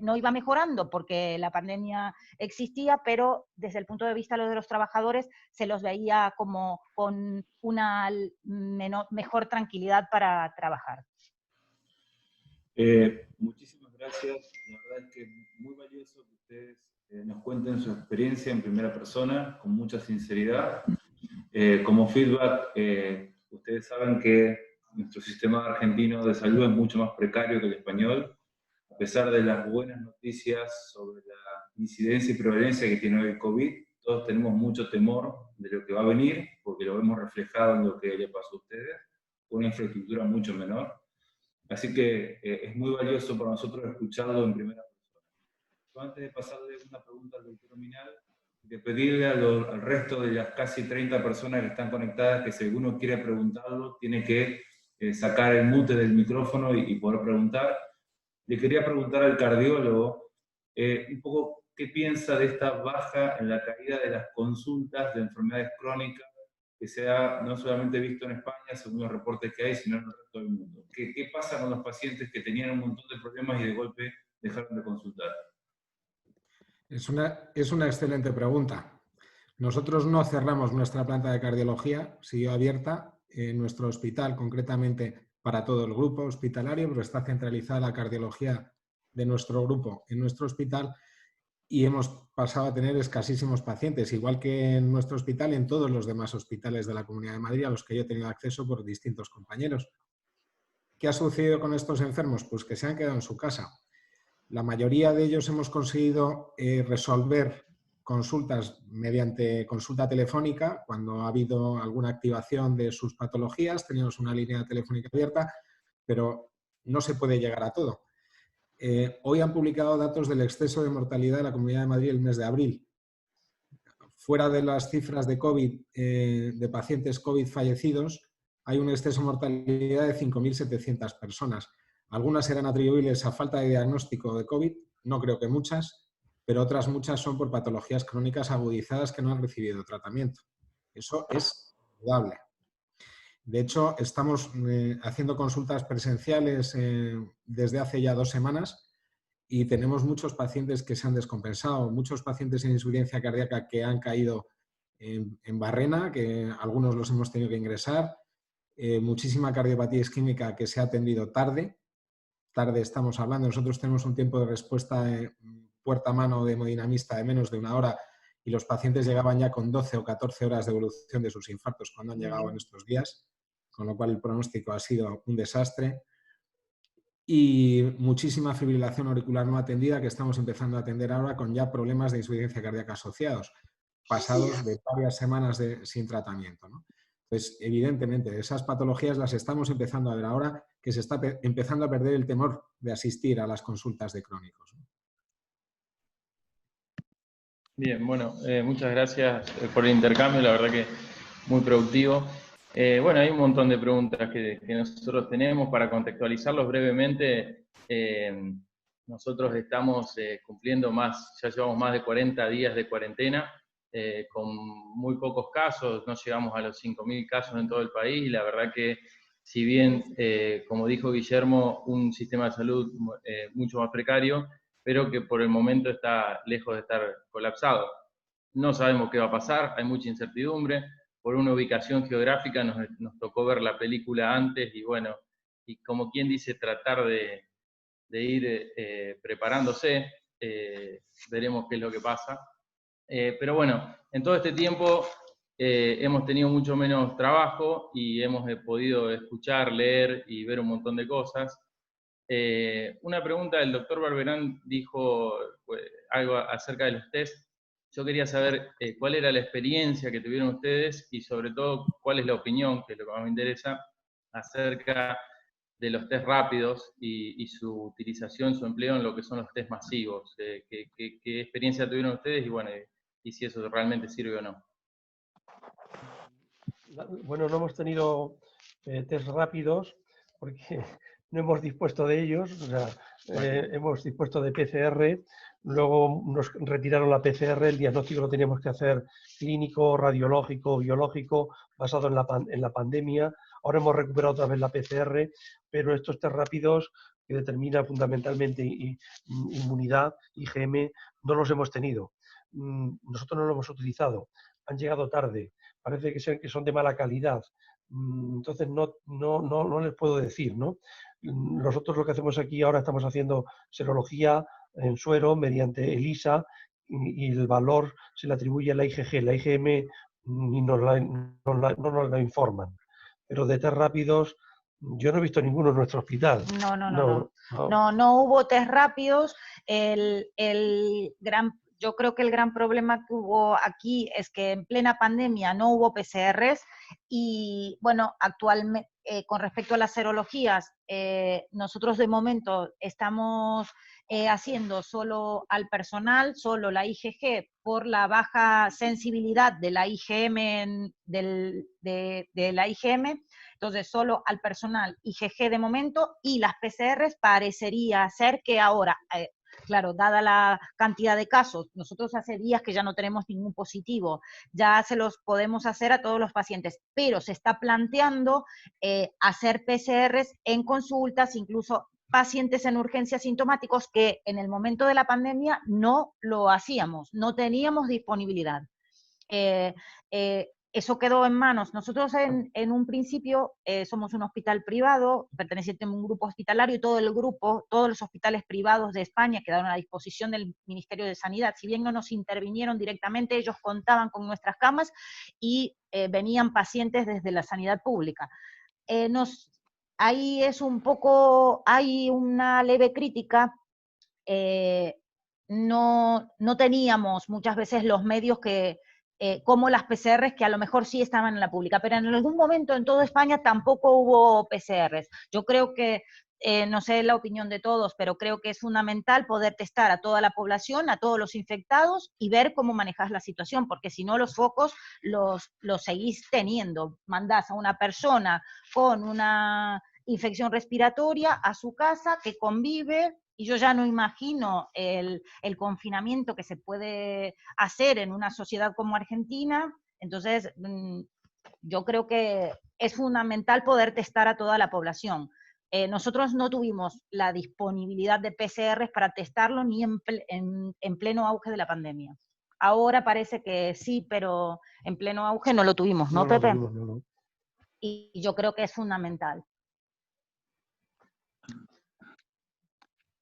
no iba mejorando porque la pandemia existía, pero desde el punto de vista de los trabajadores se los veía como con una mejor tranquilidad para trabajar. Muchísimas gracias. La verdad es que es muy valioso que ustedes nos cuenten su experiencia en primera persona, con mucha sinceridad. Como feedback, ustedes saben que nuestro sistema argentino de salud es mucho más precario que el español, a pesar de las buenas noticias sobre la incidencia y prevalencia que tiene hoy el COVID. Todos tenemos mucho temor de lo que va a venir, porque lo vemos reflejado en lo que le pasó a ustedes, con una infraestructura mucho menor. Así que es muy valioso para nosotros escucharlo en primera persona. Yo, antes de pasarle una pregunta al doctor Minal, de pedirle al resto de las casi 30 personas que están conectadas que si alguno quiere preguntarlo, tiene que sacar el mute del micrófono y poder preguntar. Le quería preguntar al cardiólogo un poco qué piensa de esta baja en la caída de las consultas de enfermedades crónicas que se ha no solamente visto en España, según los reportes que hay, sino en el resto del mundo. ¿Qué pasa con los pacientes que tenían un montón de problemas y de golpe dejaron de consultar? Es una excelente pregunta. Nosotros no cerramos nuestra planta de cardiología, siguió abierta en nuestro hospital, concretamente para todo el grupo hospitalario, pero está centralizada la cardiología de nuestro grupo en nuestro hospital y hemos pasado a tener escasísimos pacientes, igual que en nuestro hospital y en todos los demás hospitales de la Comunidad de Madrid a los que yo he tenido acceso por distintos compañeros. ¿Qué ha sucedido con estos enfermos? Pues que se han quedado en su casa. La mayoría de ellos hemos conseguido resolver consultas mediante consulta telefónica cuando ha habido alguna activación de sus patologías. Teníamos una línea telefónica abierta, pero no se puede llegar a todo. Hoy han publicado datos del exceso de mortalidad de la Comunidad de Madrid el mes de abril. Fuera de las cifras de COVID, de pacientes COVID fallecidos, hay un exceso de mortalidad de 5.700 personas. Algunas eran atribuibles a falta de diagnóstico de COVID, no creo que muchas, pero otras muchas son por patologías crónicas agudizadas que no han recibido tratamiento. Eso es indudable. De hecho, estamos haciendo consultas presenciales desde hace ya 2 semanas y tenemos muchos pacientes que se han descompensado, muchos pacientes en insuficiencia cardíaca que han caído en barrena, que algunos los hemos tenido que ingresar, muchísima cardiopatía isquémica que se ha atendido tarde estamos hablando, nosotros tenemos un tiempo de respuesta puerta a mano de hemodinamista de menos de 1 hora y los pacientes llegaban ya con 12 o 14 horas de evolución de sus infartos cuando han llegado en estos días, con lo cual el pronóstico ha sido un desastre. Y muchísima fibrilación auricular no atendida que estamos empezando a atender ahora con ya problemas de insuficiencia cardíaca asociados, pasados de varias semanas sin tratamiento, ¿no? Pues evidentemente esas patologías las estamos empezando a ver ahora, que se está empezando a perder el temor de asistir a las consultas de crónicos. Bien, bueno, muchas gracias por el intercambio, la verdad que muy productivo. Bueno, hay un montón de preguntas que nosotros tenemos. Para contextualizarlos brevemente, nosotros estamos cumpliendo ya llevamos más de 40 días de cuarentena, con muy pocos casos, no llegamos a los 5.000 casos en todo el país, y la verdad que si bien, como dijo Guillermo, un sistema de salud mucho más precario, pero que por el momento está lejos de estar colapsado. No sabemos qué va a pasar, hay mucha incertidumbre. Por una ubicación geográfica nos tocó ver la película antes y bueno, y como quien dice, tratar de ir preparándose. veremos qué es lo que pasa. Pero bueno, en todo este tiempo hemos tenido mucho menos trabajo y hemos podido escuchar, leer y ver un montón de cosas. Una pregunta, el doctor Barberán dijo algo acerca de los test. Yo quería saber cuál era la experiencia que tuvieron ustedes y sobre todo cuál es la opinión, que es lo que más me interesa, acerca de los test rápidos y su utilización, su empleo en lo que son los test masivos. ¿Qué experiencia tuvieron ustedes y, bueno, y si eso realmente sirve o no? Bueno, no hemos tenido test rápidos porque no hemos dispuesto de ellos, o sea, hemos dispuesto de PCR, luego nos retiraron la PCR, el diagnóstico lo teníamos que hacer clínico, radiológico, biológico, basado en la pandemia. Ahora hemos recuperado otra vez la PCR, pero estos test rápidos que determinan fundamentalmente inmunidad, IgM, no los hemos tenido. Nosotros no los hemos utilizado, han llegado tarde, parece que son de mala calidad. Entonces no les puedo decir, ¿no? Nosotros lo que hacemos aquí ahora estamos haciendo serología en suero mediante ELISA y el valor se le atribuye a la IgG, la IgM no nos la informan. Pero de test rápidos yo no he visto ninguno en nuestro hospital. No hubo test rápidos. Yo creo que el gran problema que hubo aquí es que en plena pandemia no hubo PCRs y, bueno, actualmente, con respecto a las serologías, nosotros de momento estamos haciendo solo al personal, solo la IgG, por la baja sensibilidad de la IgM, de la IgM, entonces solo al personal IgG de momento, y las PCRs parecería ser que ahora... claro, dada la cantidad de casos, nosotros hace días que ya no tenemos ningún positivo, ya se los podemos hacer a todos los pacientes, pero se está planteando hacer PCRs en consultas, incluso pacientes en urgencias sintomáticos que en el momento de la pandemia no lo hacíamos, no teníamos disponibilidad. Eso quedó en manos. Nosotros en un principio somos un hospital privado, perteneciente a un grupo hospitalario, y todo el grupo, todos los hospitales privados de España quedaron a disposición del Ministerio de Sanidad. Si bien no nos intervinieron directamente, ellos contaban con nuestras camas y venían pacientes desde la sanidad pública. Ahí es un poco, hay una leve crítica. No teníamos muchas veces los medios como las PCRs, que a lo mejor sí estaban en la pública, pero en algún momento en toda España tampoco hubo PCRs. Yo creo que, no sé la opinión de todos, pero creo que es fundamental poder testar a toda la población, a todos los infectados y ver cómo manejas la situación, porque si no los focos los seguís teniendo. Mandás a una persona con una infección respiratoria a su casa, que convive, y yo ya no imagino el confinamiento que se puede hacer en una sociedad como Argentina. Entonces, yo creo que es fundamental poder testar a toda la población. Nosotros no tuvimos la disponibilidad de PCRs para testarlo ni en pleno auge de la pandemia. Ahora parece que sí, pero en pleno auge no lo tuvimos, ¿no, Pepe? No. Y yo creo que es fundamental.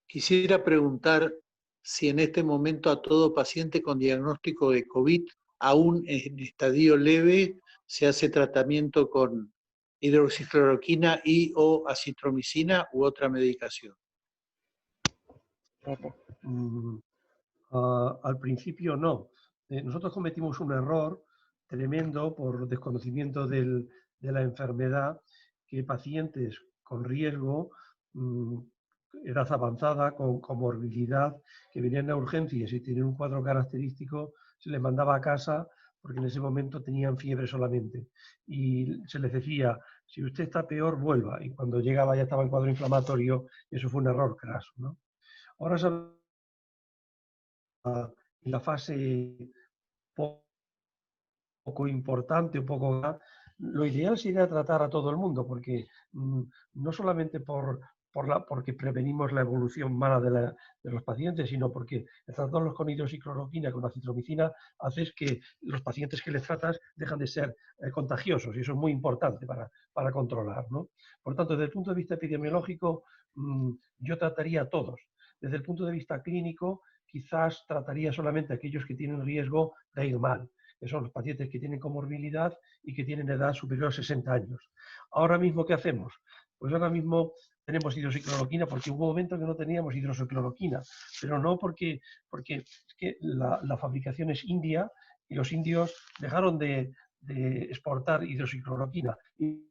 Quisiera preguntar si en este momento a todo paciente con diagnóstico de COVID, aún en estadio leve, se hace tratamiento con hidroxicloroquina y o acitromicina u otra medicación. Al principio no. Nosotros cometimos un error tremendo por desconocimiento de la enfermedad, que pacientes con riesgo, edad avanzada, con comorbilidad, que venían a urgencias y tenían un cuadro característico, se les mandaba a casa porque en ese momento tenían fiebre solamente. Y se les decía, si usted está peor, vuelva. Y cuando llegaba ya estaba en cuadro inflamatorio, y eso fue un error craso, ¿no? Ahora en la fase poco importante, lo ideal sería tratar a todo el mundo, porque no solamente porque prevenimos la evolución mala de los pacientes, sino porque tratarlos con hidroxicloroquina, con acitromicina, hace que los pacientes que les tratas dejan de ser contagiosos, y eso es muy importante para controlar, ¿no? Por tanto, desde el punto de vista epidemiológico, yo trataría a todos. Desde el punto de vista clínico, quizás trataría solamente a aquellos que tienen riesgo de ir mal, que son los pacientes que tienen comorbilidad y que tienen edad superior a 60 años. Ahora mismo, ¿qué hacemos? Pues ahora mismo tenemos hidroxicloroquina porque hubo un momento que no teníamos hidroxicloroquina, pero no porque es que la fabricación es india y los indios dejaron de exportar hidroxicloroquina y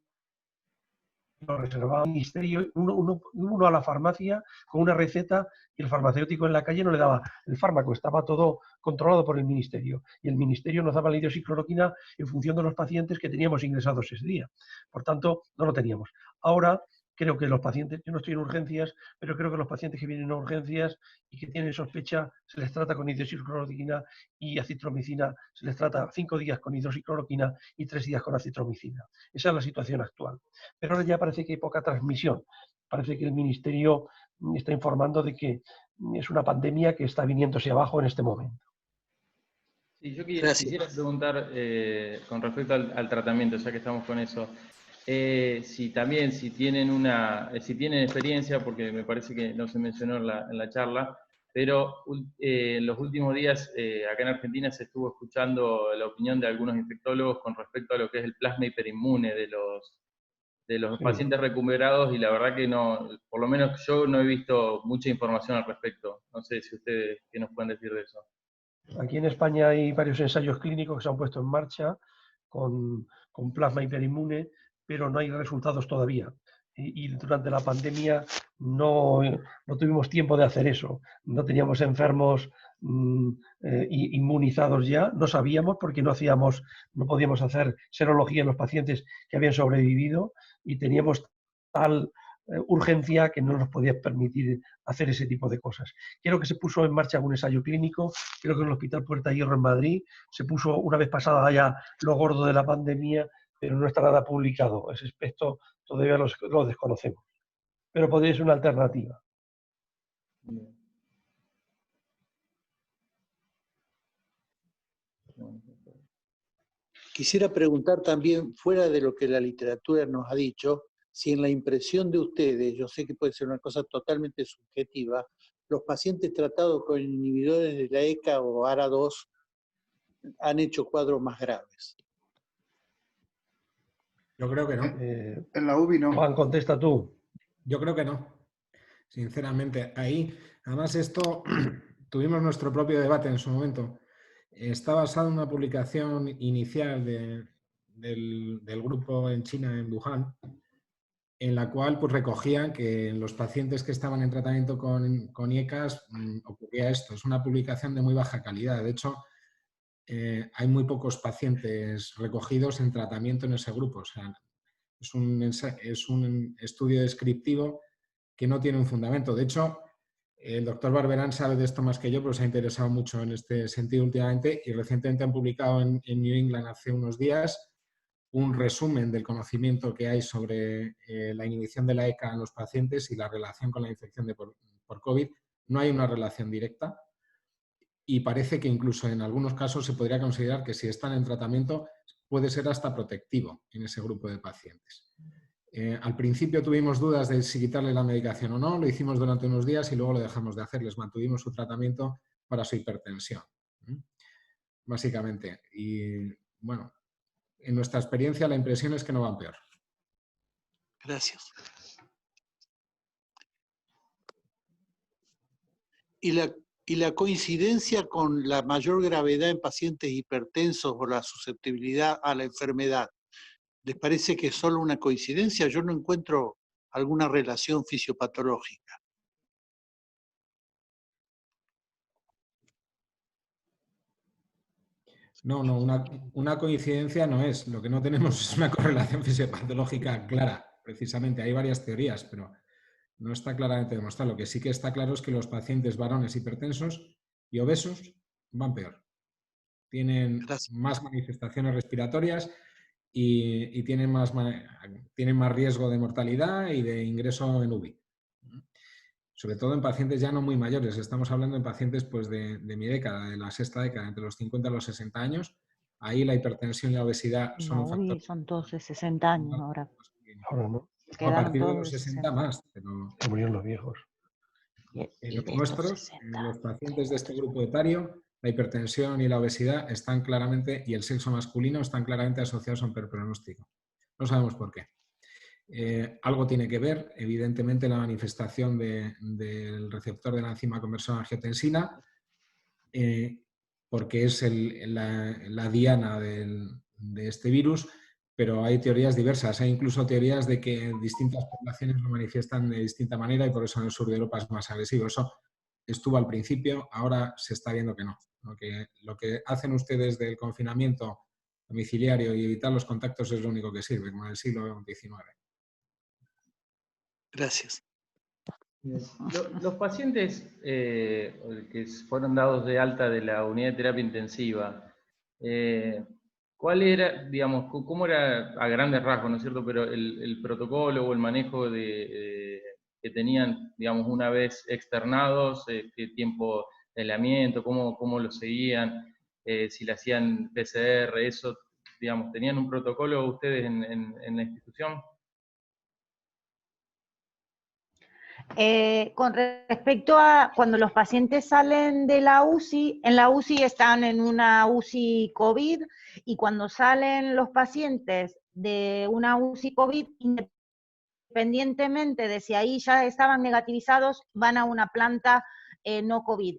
lo reservaba el ministerio, uno a la farmacia con una receta y el farmacéutico en la calle no le daba el fármaco, estaba todo controlado por el ministerio y el ministerio nos daba la hidroxicloroquina en función de los pacientes que teníamos ingresados ese día. Por tanto, no lo teníamos. Ahora creo que los pacientes, yo no estoy en urgencias, pero creo que los pacientes que vienen a urgencias y que tienen sospecha, se les trata con hidroxicloroquina y acitromicina, se les trata 5 días con hidroxicloroquina y 3 días con acitromicina. Esa es la situación actual. Pero ahora ya parece que hay poca transmisión. Parece que el Ministerio está informando de que es una pandemia que está viniéndose abajo en este momento. Sí, yo quisiera preguntar con respecto al tratamiento, ya que estamos con eso. Si tienen experiencia, porque me parece que no se mencionó en la charla, pero en los últimos días acá en Argentina se estuvo escuchando la opinión de algunos infectólogos con respecto a lo que es el plasma hiperinmune de los pacientes recuperados, y la verdad que no, por lo menos yo no he visto mucha información al respecto. No sé si ustedes, ¿qué nos pueden decir de eso? Aquí en España hay varios ensayos clínicos que se han puesto en marcha con plasma hiperinmune, pero no hay resultados todavía. Y durante la pandemia no tuvimos tiempo de hacer eso. No teníamos enfermos inmunizados ya, no sabíamos porque no podíamos hacer serología en los pacientes que habían sobrevivido y teníamos tal urgencia que no nos podía permitir hacer ese tipo de cosas. Creo que se puso en marcha un ensayo clínico, creo que en el Hospital Puerta de Hierro en Madrid se puso una vez pasada ya lo gordo de la pandemia, pero no está nada publicado. Ese aspecto todavía lo desconocemos. Pero podría ser una alternativa. Quisiera preguntar también, fuera de lo que la literatura nos ha dicho, si en la impresión de ustedes, yo sé que puede ser una cosa totalmente subjetiva, los pacientes tratados con inhibidores de la ECA o ARA2 han hecho cuadros más graves. Yo creo que no. En la UBI no. Juan, contesta tú. Yo creo que no. Sinceramente, ahí, además esto, tuvimos nuestro propio debate en su momento. Está basado en una publicación inicial del grupo en China, en Wuhan, en la cual pues, recogían que en los pacientes que estaban en tratamiento con IECAS ocurría esto. Es una publicación de muy baja calidad. De hecho, hay muy pocos pacientes recogidos en tratamiento en ese grupo. O sea, es un estudio descriptivo que no tiene un fundamento. De hecho, el doctor Barberán sabe de esto más que yo, pero se ha interesado mucho en este sentido últimamente y recientemente han publicado en New England hace unos días un resumen del conocimiento que hay sobre la inhibición de la ECA en los pacientes y la relación con la infección por COVID. No hay una relación directa y parece que incluso en algunos casos se podría considerar que si están en tratamiento puede ser hasta protectivo en ese grupo de pacientes. Al principio tuvimos dudas de si quitarle la medicación o no, lo hicimos durante unos días y luego lo dejamos de hacer, les mantuvimos su tratamiento para su hipertensión, básicamente. Y bueno, en nuestra experiencia la impresión es que no van peor. Gracias. ¿Y la coincidencia con la mayor gravedad en pacientes hipertensos o la susceptibilidad a la enfermedad? ¿Les parece que es solo una coincidencia? Yo no encuentro alguna relación fisiopatológica. No, una coincidencia no es. Lo que no tenemos es una correlación fisiopatológica clara, precisamente. Hay varias teorías, pero no está claramente demostrado. Lo que sí que está claro es que los pacientes varones hipertensos y obesos van peor. Tienen más manifestaciones respiratorias y tienen más riesgo de mortalidad y de ingreso en UBI. Sobre todo en pacientes ya no muy mayores. Estamos hablando en pacientes pues, de mi década, de la sexta década, entre los 50 y los 60 años. Ahí la hipertensión y la obesidad son un factor. Son todos de 60 años ahora. Ahora no. A partir de los 60 más. Pero se murieron los viejos. En los nuestros, en los pacientes de este grupo etario, la hipertensión y la obesidad están claramente, y el sexo masculino están claramente asociados a un peor pronóstico. No sabemos por qué. Algo tiene que ver, evidentemente, la manifestación del receptor de la enzima conversora angiotensina, porque es la diana de este virus, pero hay teorías diversas. Hay incluso teorías de que distintas poblaciones lo manifiestan de distinta manera y por eso en el sur de Europa es más agresivo. Eso estuvo al principio, ahora se está viendo que no. Lo que hacen ustedes del confinamiento domiciliario y evitar los contactos es lo único que sirve, como en el siglo XIX. Gracias. Los pacientes que fueron dados de alta de la unidad de terapia intensiva, ¿cuál era, digamos, cómo era a grandes rasgos, ¿no es cierto? Pero el protocolo o el manejo que tenían, digamos, una vez externados, qué tiempo de aislamiento, cómo lo seguían, si le hacían PCR, eso, digamos, ¿tenían un protocolo ustedes en la institución? Con respecto a cuando los pacientes salen de la UCI, en la UCI están en una UCI COVID y cuando salen los pacientes de una UCI COVID, independientemente de si ahí ya estaban negativizados, van a una planta no COVID,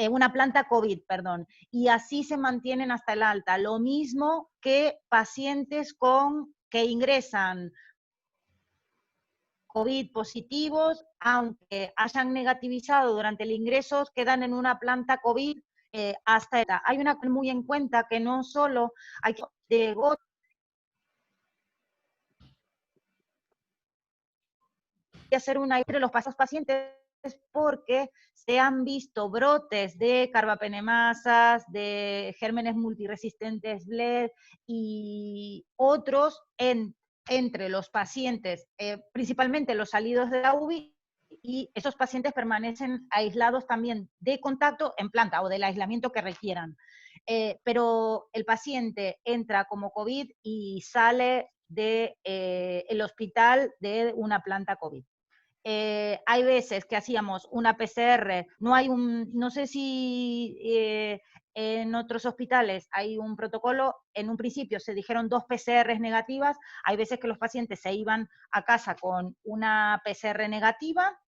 una planta COVID, perdón, y así se mantienen hasta el alta. Lo mismo que pacientes que ingresan COVID positivos, aunque hayan negativizado durante el ingreso, quedan en una planta COVID hasta esta. Hay una muy en cuenta que no solo hay de gotas hacer una entre los pacientes porque se han visto brotes de carbapenemasas, de gérmenes multiresistentes BLED y otros entre los pacientes, principalmente los salidos de la UBI, y esos pacientes permanecen aislados también de contacto en planta o del aislamiento que requieran. Pero el paciente entra como COVID y sale del hospital de una planta COVID. Hay veces que hacíamos una PCR, no sé si en otros hospitales hay un protocolo, en un principio se dijeron 2 PCRs negativas, hay veces que los pacientes se iban a casa con una PCR negativa,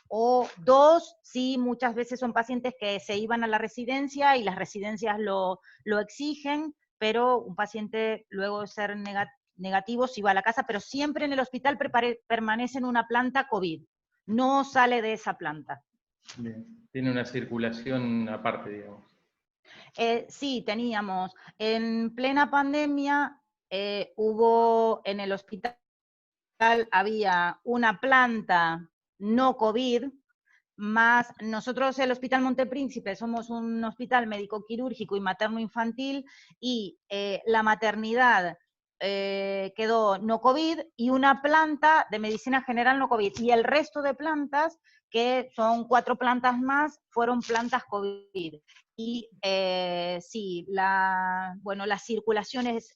o 2, sí, muchas veces son pacientes que se iban a la residencia y las residencias lo exigen, pero un paciente luego de ser negativo se iba a la casa, pero siempre en el hospital permanece en una planta COVID, no sale de esa planta. Bien. Tiene una circulación aparte, digamos. Sí, teníamos, en plena pandemia hubo en el hospital, había una planta no COVID, más nosotros el Hospital Montepríncipe somos un hospital médico-quirúrgico y materno-infantil y la maternidad quedó no COVID y una planta de medicina general no COVID. Y el resto de plantas, que son 4 plantas más, fueron plantas COVID. Y sí, la circulación es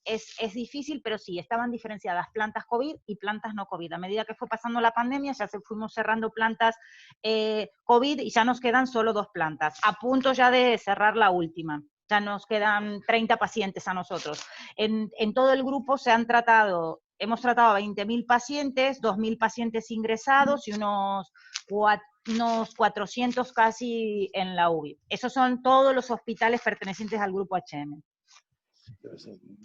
difícil, pero sí, estaban diferenciadas plantas COVID y plantas no COVID. A medida que fue pasando la pandemia, ya se fuimos cerrando plantas COVID y ya nos quedan solo 2 plantas, a punto ya de cerrar la última. Ya nos quedan 30 pacientes a nosotros. En todo el grupo hemos tratado a 20.000 pacientes, 2.000 pacientes ingresados y unos 400 casi en la UBI. Esos son todos los hospitales pertenecientes al grupo HM.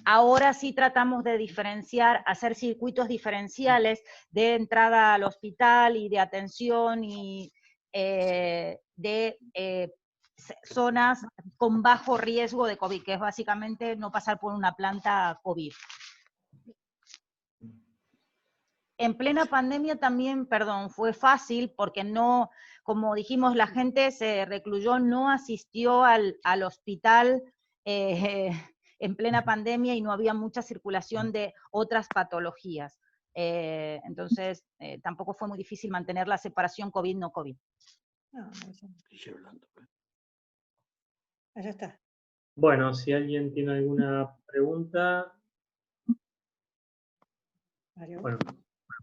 Ahora sí tratamos de diferenciar, hacer circuitos diferenciales de entrada al hospital y de atención y de zonas con bajo riesgo de COVID, que es básicamente no pasar por una planta COVID. En plena pandemia también, fue fácil porque no, como dijimos, la gente se recluyó, no asistió al hospital en plena pandemia y no había mucha circulación de otras patologías. Entonces, tampoco fue muy difícil mantener la separación COVID-no COVID. Ya está. Bueno, si alguien tiene alguna pregunta. Bueno,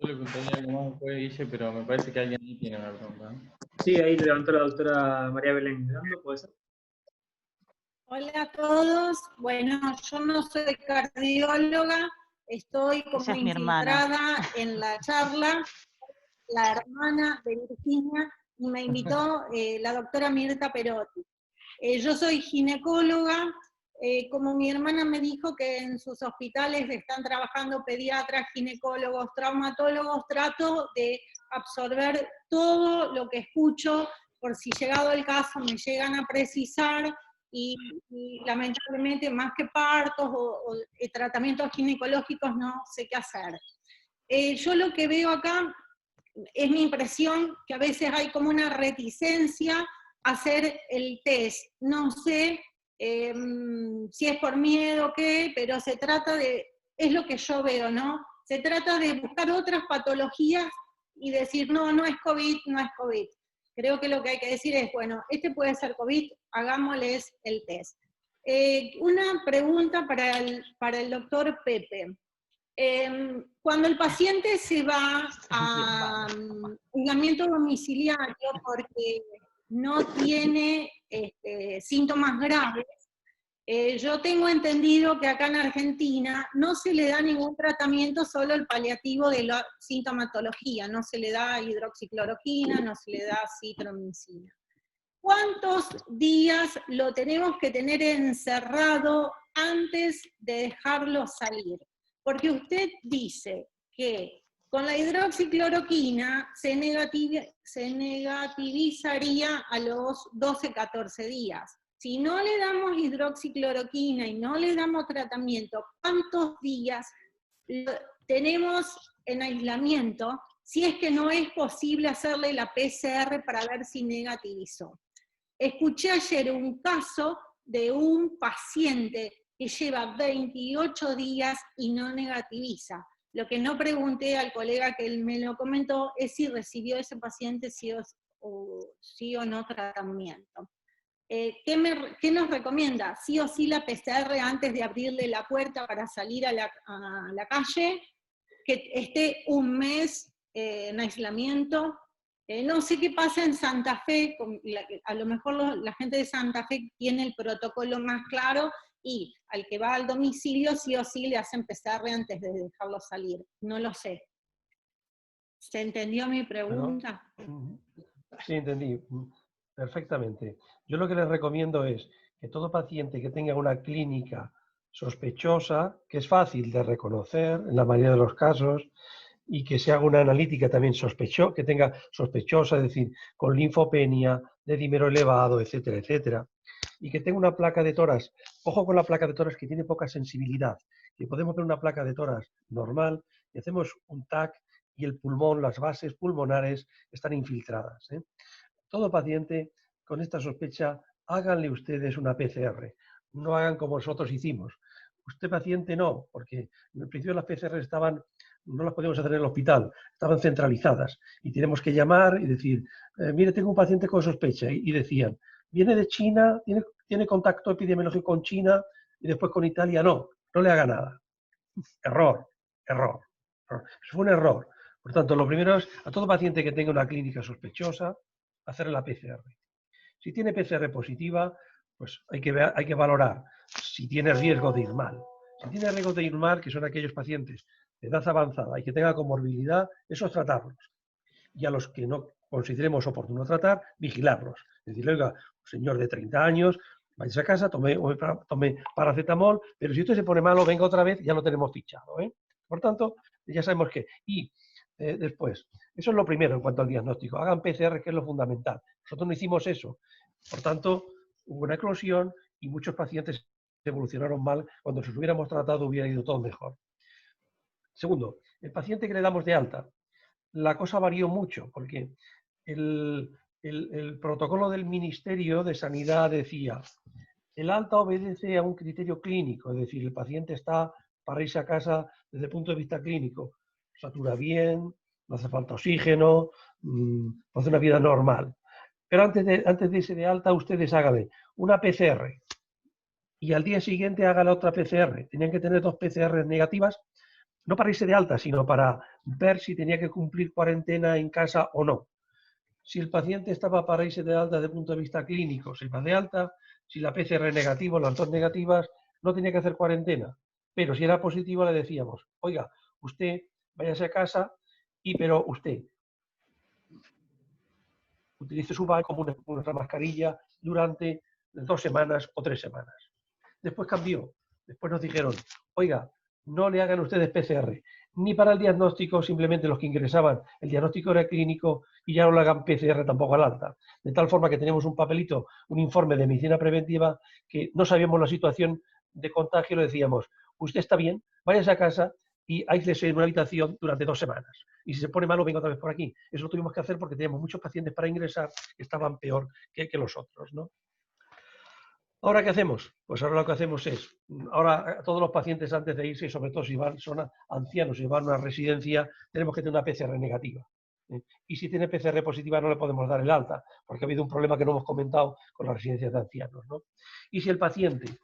Yo le preguntaría algo más después, Guille, pero me parece que alguien ahí tiene una pregunta, ¿no? Sí, ahí levantó la doctora María Belén. ¿No puede ser? Hola a todos. Bueno, yo no soy cardióloga, estoy como Esa es mi hermana. infiltrada en la charla, la hermana de Virginia, y me invitó la doctora Mirta Perotti. Yo soy ginecóloga, como mi hermana me dijo que en sus hospitales están trabajando pediatras, ginecólogos, traumatólogos, trato de absorber todo lo que escucho, por si llegado el caso me llegan a precisar, y lamentablemente más que partos o tratamientos ginecológicos no sé qué hacer. Yo lo que veo acá es mi impresión que a veces hay como una reticencia a hacer el test. No sé si es por miedo o qué, pero se trata de, es lo que yo veo, ¿no? Se trata de buscar otras patologías y decir, no, no es COVID, no es COVID. Creo que lo que hay que decir es, bueno, este puede ser COVID, hagámosles el test. Una pregunta para el doctor Pepe. Cuando el paciente se va a aislamiento domiciliario porque no tiene síntomas graves, yo tengo entendido que acá en Argentina no se le da ningún tratamiento, solo el paliativo de la sintomatología, no se le da hidroxicloroquina, no se le da citromicina. ¿Cuántos días lo tenemos que tener encerrado antes de dejarlo salir? Porque usted dice que con la hidroxicloroquina se negativizaría a los 12-14 días. Si no le damos hidroxicloroquina y no le damos tratamiento, ¿cuántos días tenemos en aislamiento si es que no es posible hacerle la PCR para ver si negativizó? Escuché ayer un caso de un paciente que lleva 28 días y no negativiza. Lo que no pregunté al colega que él me lo comentó es si recibió ese paciente sí o no tratamiento. ¿Qué nos recomienda? ¿Sí o sí la PCR antes de abrirle la puerta para salir a la calle? ¿Que esté un mes en aislamiento? No sé qué pasa en Santa Fe, a lo mejor la gente de Santa Fe tiene el protocolo más claro y al que va al domicilio sí o sí le hacen PCR antes de dejarlo salir. No lo sé. ¿Se entendió mi pregunta? Sí, entendí perfectamente. Yo lo que les recomiendo es que todo paciente que tenga una clínica sospechosa, que es fácil de reconocer en la mayoría de los casos, y que se haga una analítica también que tenga sospechosa, es decir, con linfopenia, de dímero elevado, etcétera, etcétera, y que tenga una placa de tórax. Ojo con la placa de tórax que tiene poca sensibilidad, que podemos ver una placa de tórax normal y hacemos un TAC y el pulmón, las bases pulmonares están infiltradas. Todo paciente con esta sospecha, háganle ustedes una PCR, no hagan como nosotros hicimos. Usted paciente no, porque en el principio las PCR no las podíamos hacer en el hospital, estaban centralizadas y tenemos que llamar y decir, mire, tengo un paciente con sospecha, y decían, viene de China, tiene contacto epidemiológico con China y después con Italia, no le haga nada. Error. Eso fue un error. Por tanto, lo primero es a todo paciente que tenga una clínica sospechosa, hacer la PCR. Si tiene PCR positiva, pues hay que valorar si tiene riesgo de ir mal. Si tiene riesgo de ir mal, que son aquellos pacientes de edad avanzada y que tengan comorbilidad, eso es tratarlos. Y a los que no consideremos oportuno tratar, vigilarlos. Es decir, oiga, señor de 30 años, vaya a casa, tome paracetamol, pero si usted se pone malo, venga otra vez, ya lo tenemos fichado. Por tanto, ya sabemos que. Y después, eso es lo primero en cuanto al diagnóstico. Hagan PCR, que es lo fundamental. Nosotros no hicimos eso. Por tanto, hubo una eclosión y muchos pacientes evolucionaron mal. Cuando se los hubiéramos tratado hubiera ido todo mejor. Segundo, el paciente que le damos de alta. La cosa varió mucho porque el protocolo del Ministerio de Sanidad decía el alta obedece a un criterio clínico, es decir, el paciente está para irse a casa desde el punto de vista clínico, satura bien, no hace falta oxígeno, hace una vida normal. Pero antes de irse de alta, ustedes háganle una PCR y al día siguiente hagan la otra PCR. Tenían que tener 2 PCR negativas no para irse de alta, sino para ver si tenía que cumplir cuarentena en casa o no. Si el paciente estaba para irse de alta desde el punto de vista clínico, se iba de alta. Si la PCR negativo, las dos negativas, no tenía que hacer cuarentena. Pero si era positivo le decíamos, oiga, usted váyase a casa, pero usted utilice su baño como una mascarilla durante 2 semanas o 3 semanas. Después cambió. Después nos dijeron, oiga, no le hagan ustedes PCR, ni para el diagnóstico, simplemente los que ingresaban, el diagnóstico era clínico y ya no le hagan PCR tampoco al alta. De tal forma que tenemos un papelito, un informe de medicina preventiva, que no sabíamos la situación de contagio, le decíamos, usted está bien, váyase a casa y aíslese en una habitación durante 2 semanas. Y si se pone malo, venga otra vez por aquí. Eso lo tuvimos que hacer porque teníamos muchos pacientes para ingresar que estaban peor que los otros, ¿no? ¿Ahora qué hacemos? Pues ahora lo que hacemos es, ahora todos los pacientes antes de irse, y sobre todo si son ancianos y van a una residencia, tenemos que tener una PCR negativa. Y si tiene PCR positiva no le podemos dar el alta, porque ha habido un problema que no hemos comentado con las residencias de ancianos, ¿no? Y si el paciente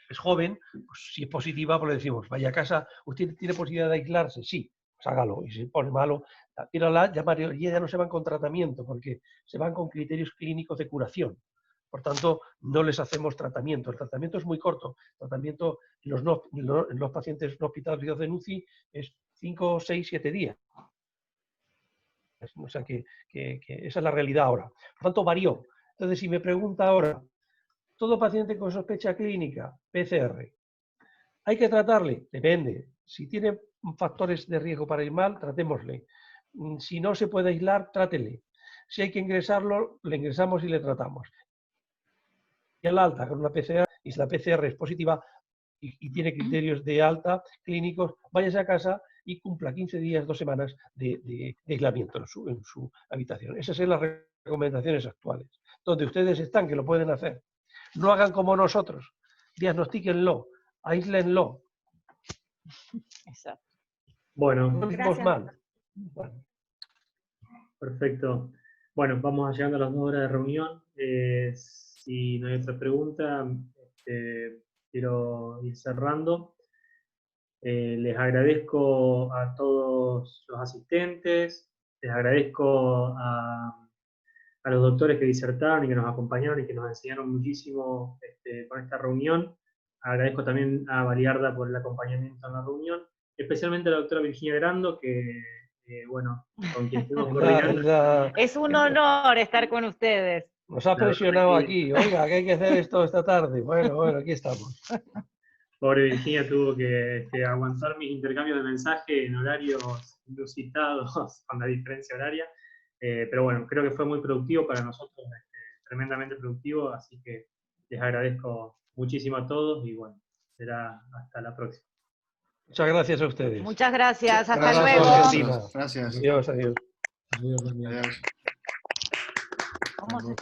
es joven, pues si es positiva, pues le decimos, vaya a casa, ¿usted tiene posibilidad de aislarse? Sí, pues hágalo. Y si se pone malo, pero ya no se van con tratamiento, porque se van con criterios clínicos de curación. Por tanto, no les hacemos tratamiento. El tratamiento es muy corto. El tratamiento en los pacientes no hospitalizados de UCI es 5, 6, 7 días. O sea que esa es la realidad ahora. Por tanto, varió. Entonces, si me pregunta ahora, todo paciente con sospecha clínica, PCR, ¿hay que tratarle? Depende. Si tiene factores de riesgo para ir mal, tratémosle. Si no se puede aislar, trátele. Si hay que ingresarlo, le ingresamos y le tratamos. Y el alta con una PCR, y si la PCR es positiva y tiene criterios de alta clínicos, váyase a casa y cumpla 15 días, 2 semanas de aislamiento en su habitación. Esas son las recomendaciones actuales. Donde ustedes están, que lo pueden hacer. No hagan como nosotros. Diagnostíquenlo, aíslenlo. Exacto. Bueno, No lo hicimos mal. Bueno. Perfecto. Bueno, vamos llegando a las 2 horas de reunión. Si no hay otra pregunta, quiero ir cerrando. Les agradezco a todos los asistentes, les agradezco a los doctores que disertaron y que nos acompañaron y que nos enseñaron muchísimo con esta reunión. Agradezco también a Baliarda por el acompañamiento en la reunión, especialmente a la doctora Virginia Grando, que bueno, con quien estuvimos coordinando. Es un honor estar con ustedes. Nos ha presionado aquí, oiga, que hay que hacer esto esta tarde. Bueno, aquí estamos. Pobre Virginia tuvo que aguantar mis intercambios de mensaje en horarios inusitados con la diferencia horaria. Pero bueno, creo que fue muy productivo para nosotros, tremendamente productivo, así que les agradezco muchísimo a todos y bueno, será hasta la próxima. Muchas gracias a ustedes. Muchas gracias, hasta Gracias, luego. Argentina. Gracias. Adiós, adiós. Adiós, Daniel. Adiós. ¿Cómo se-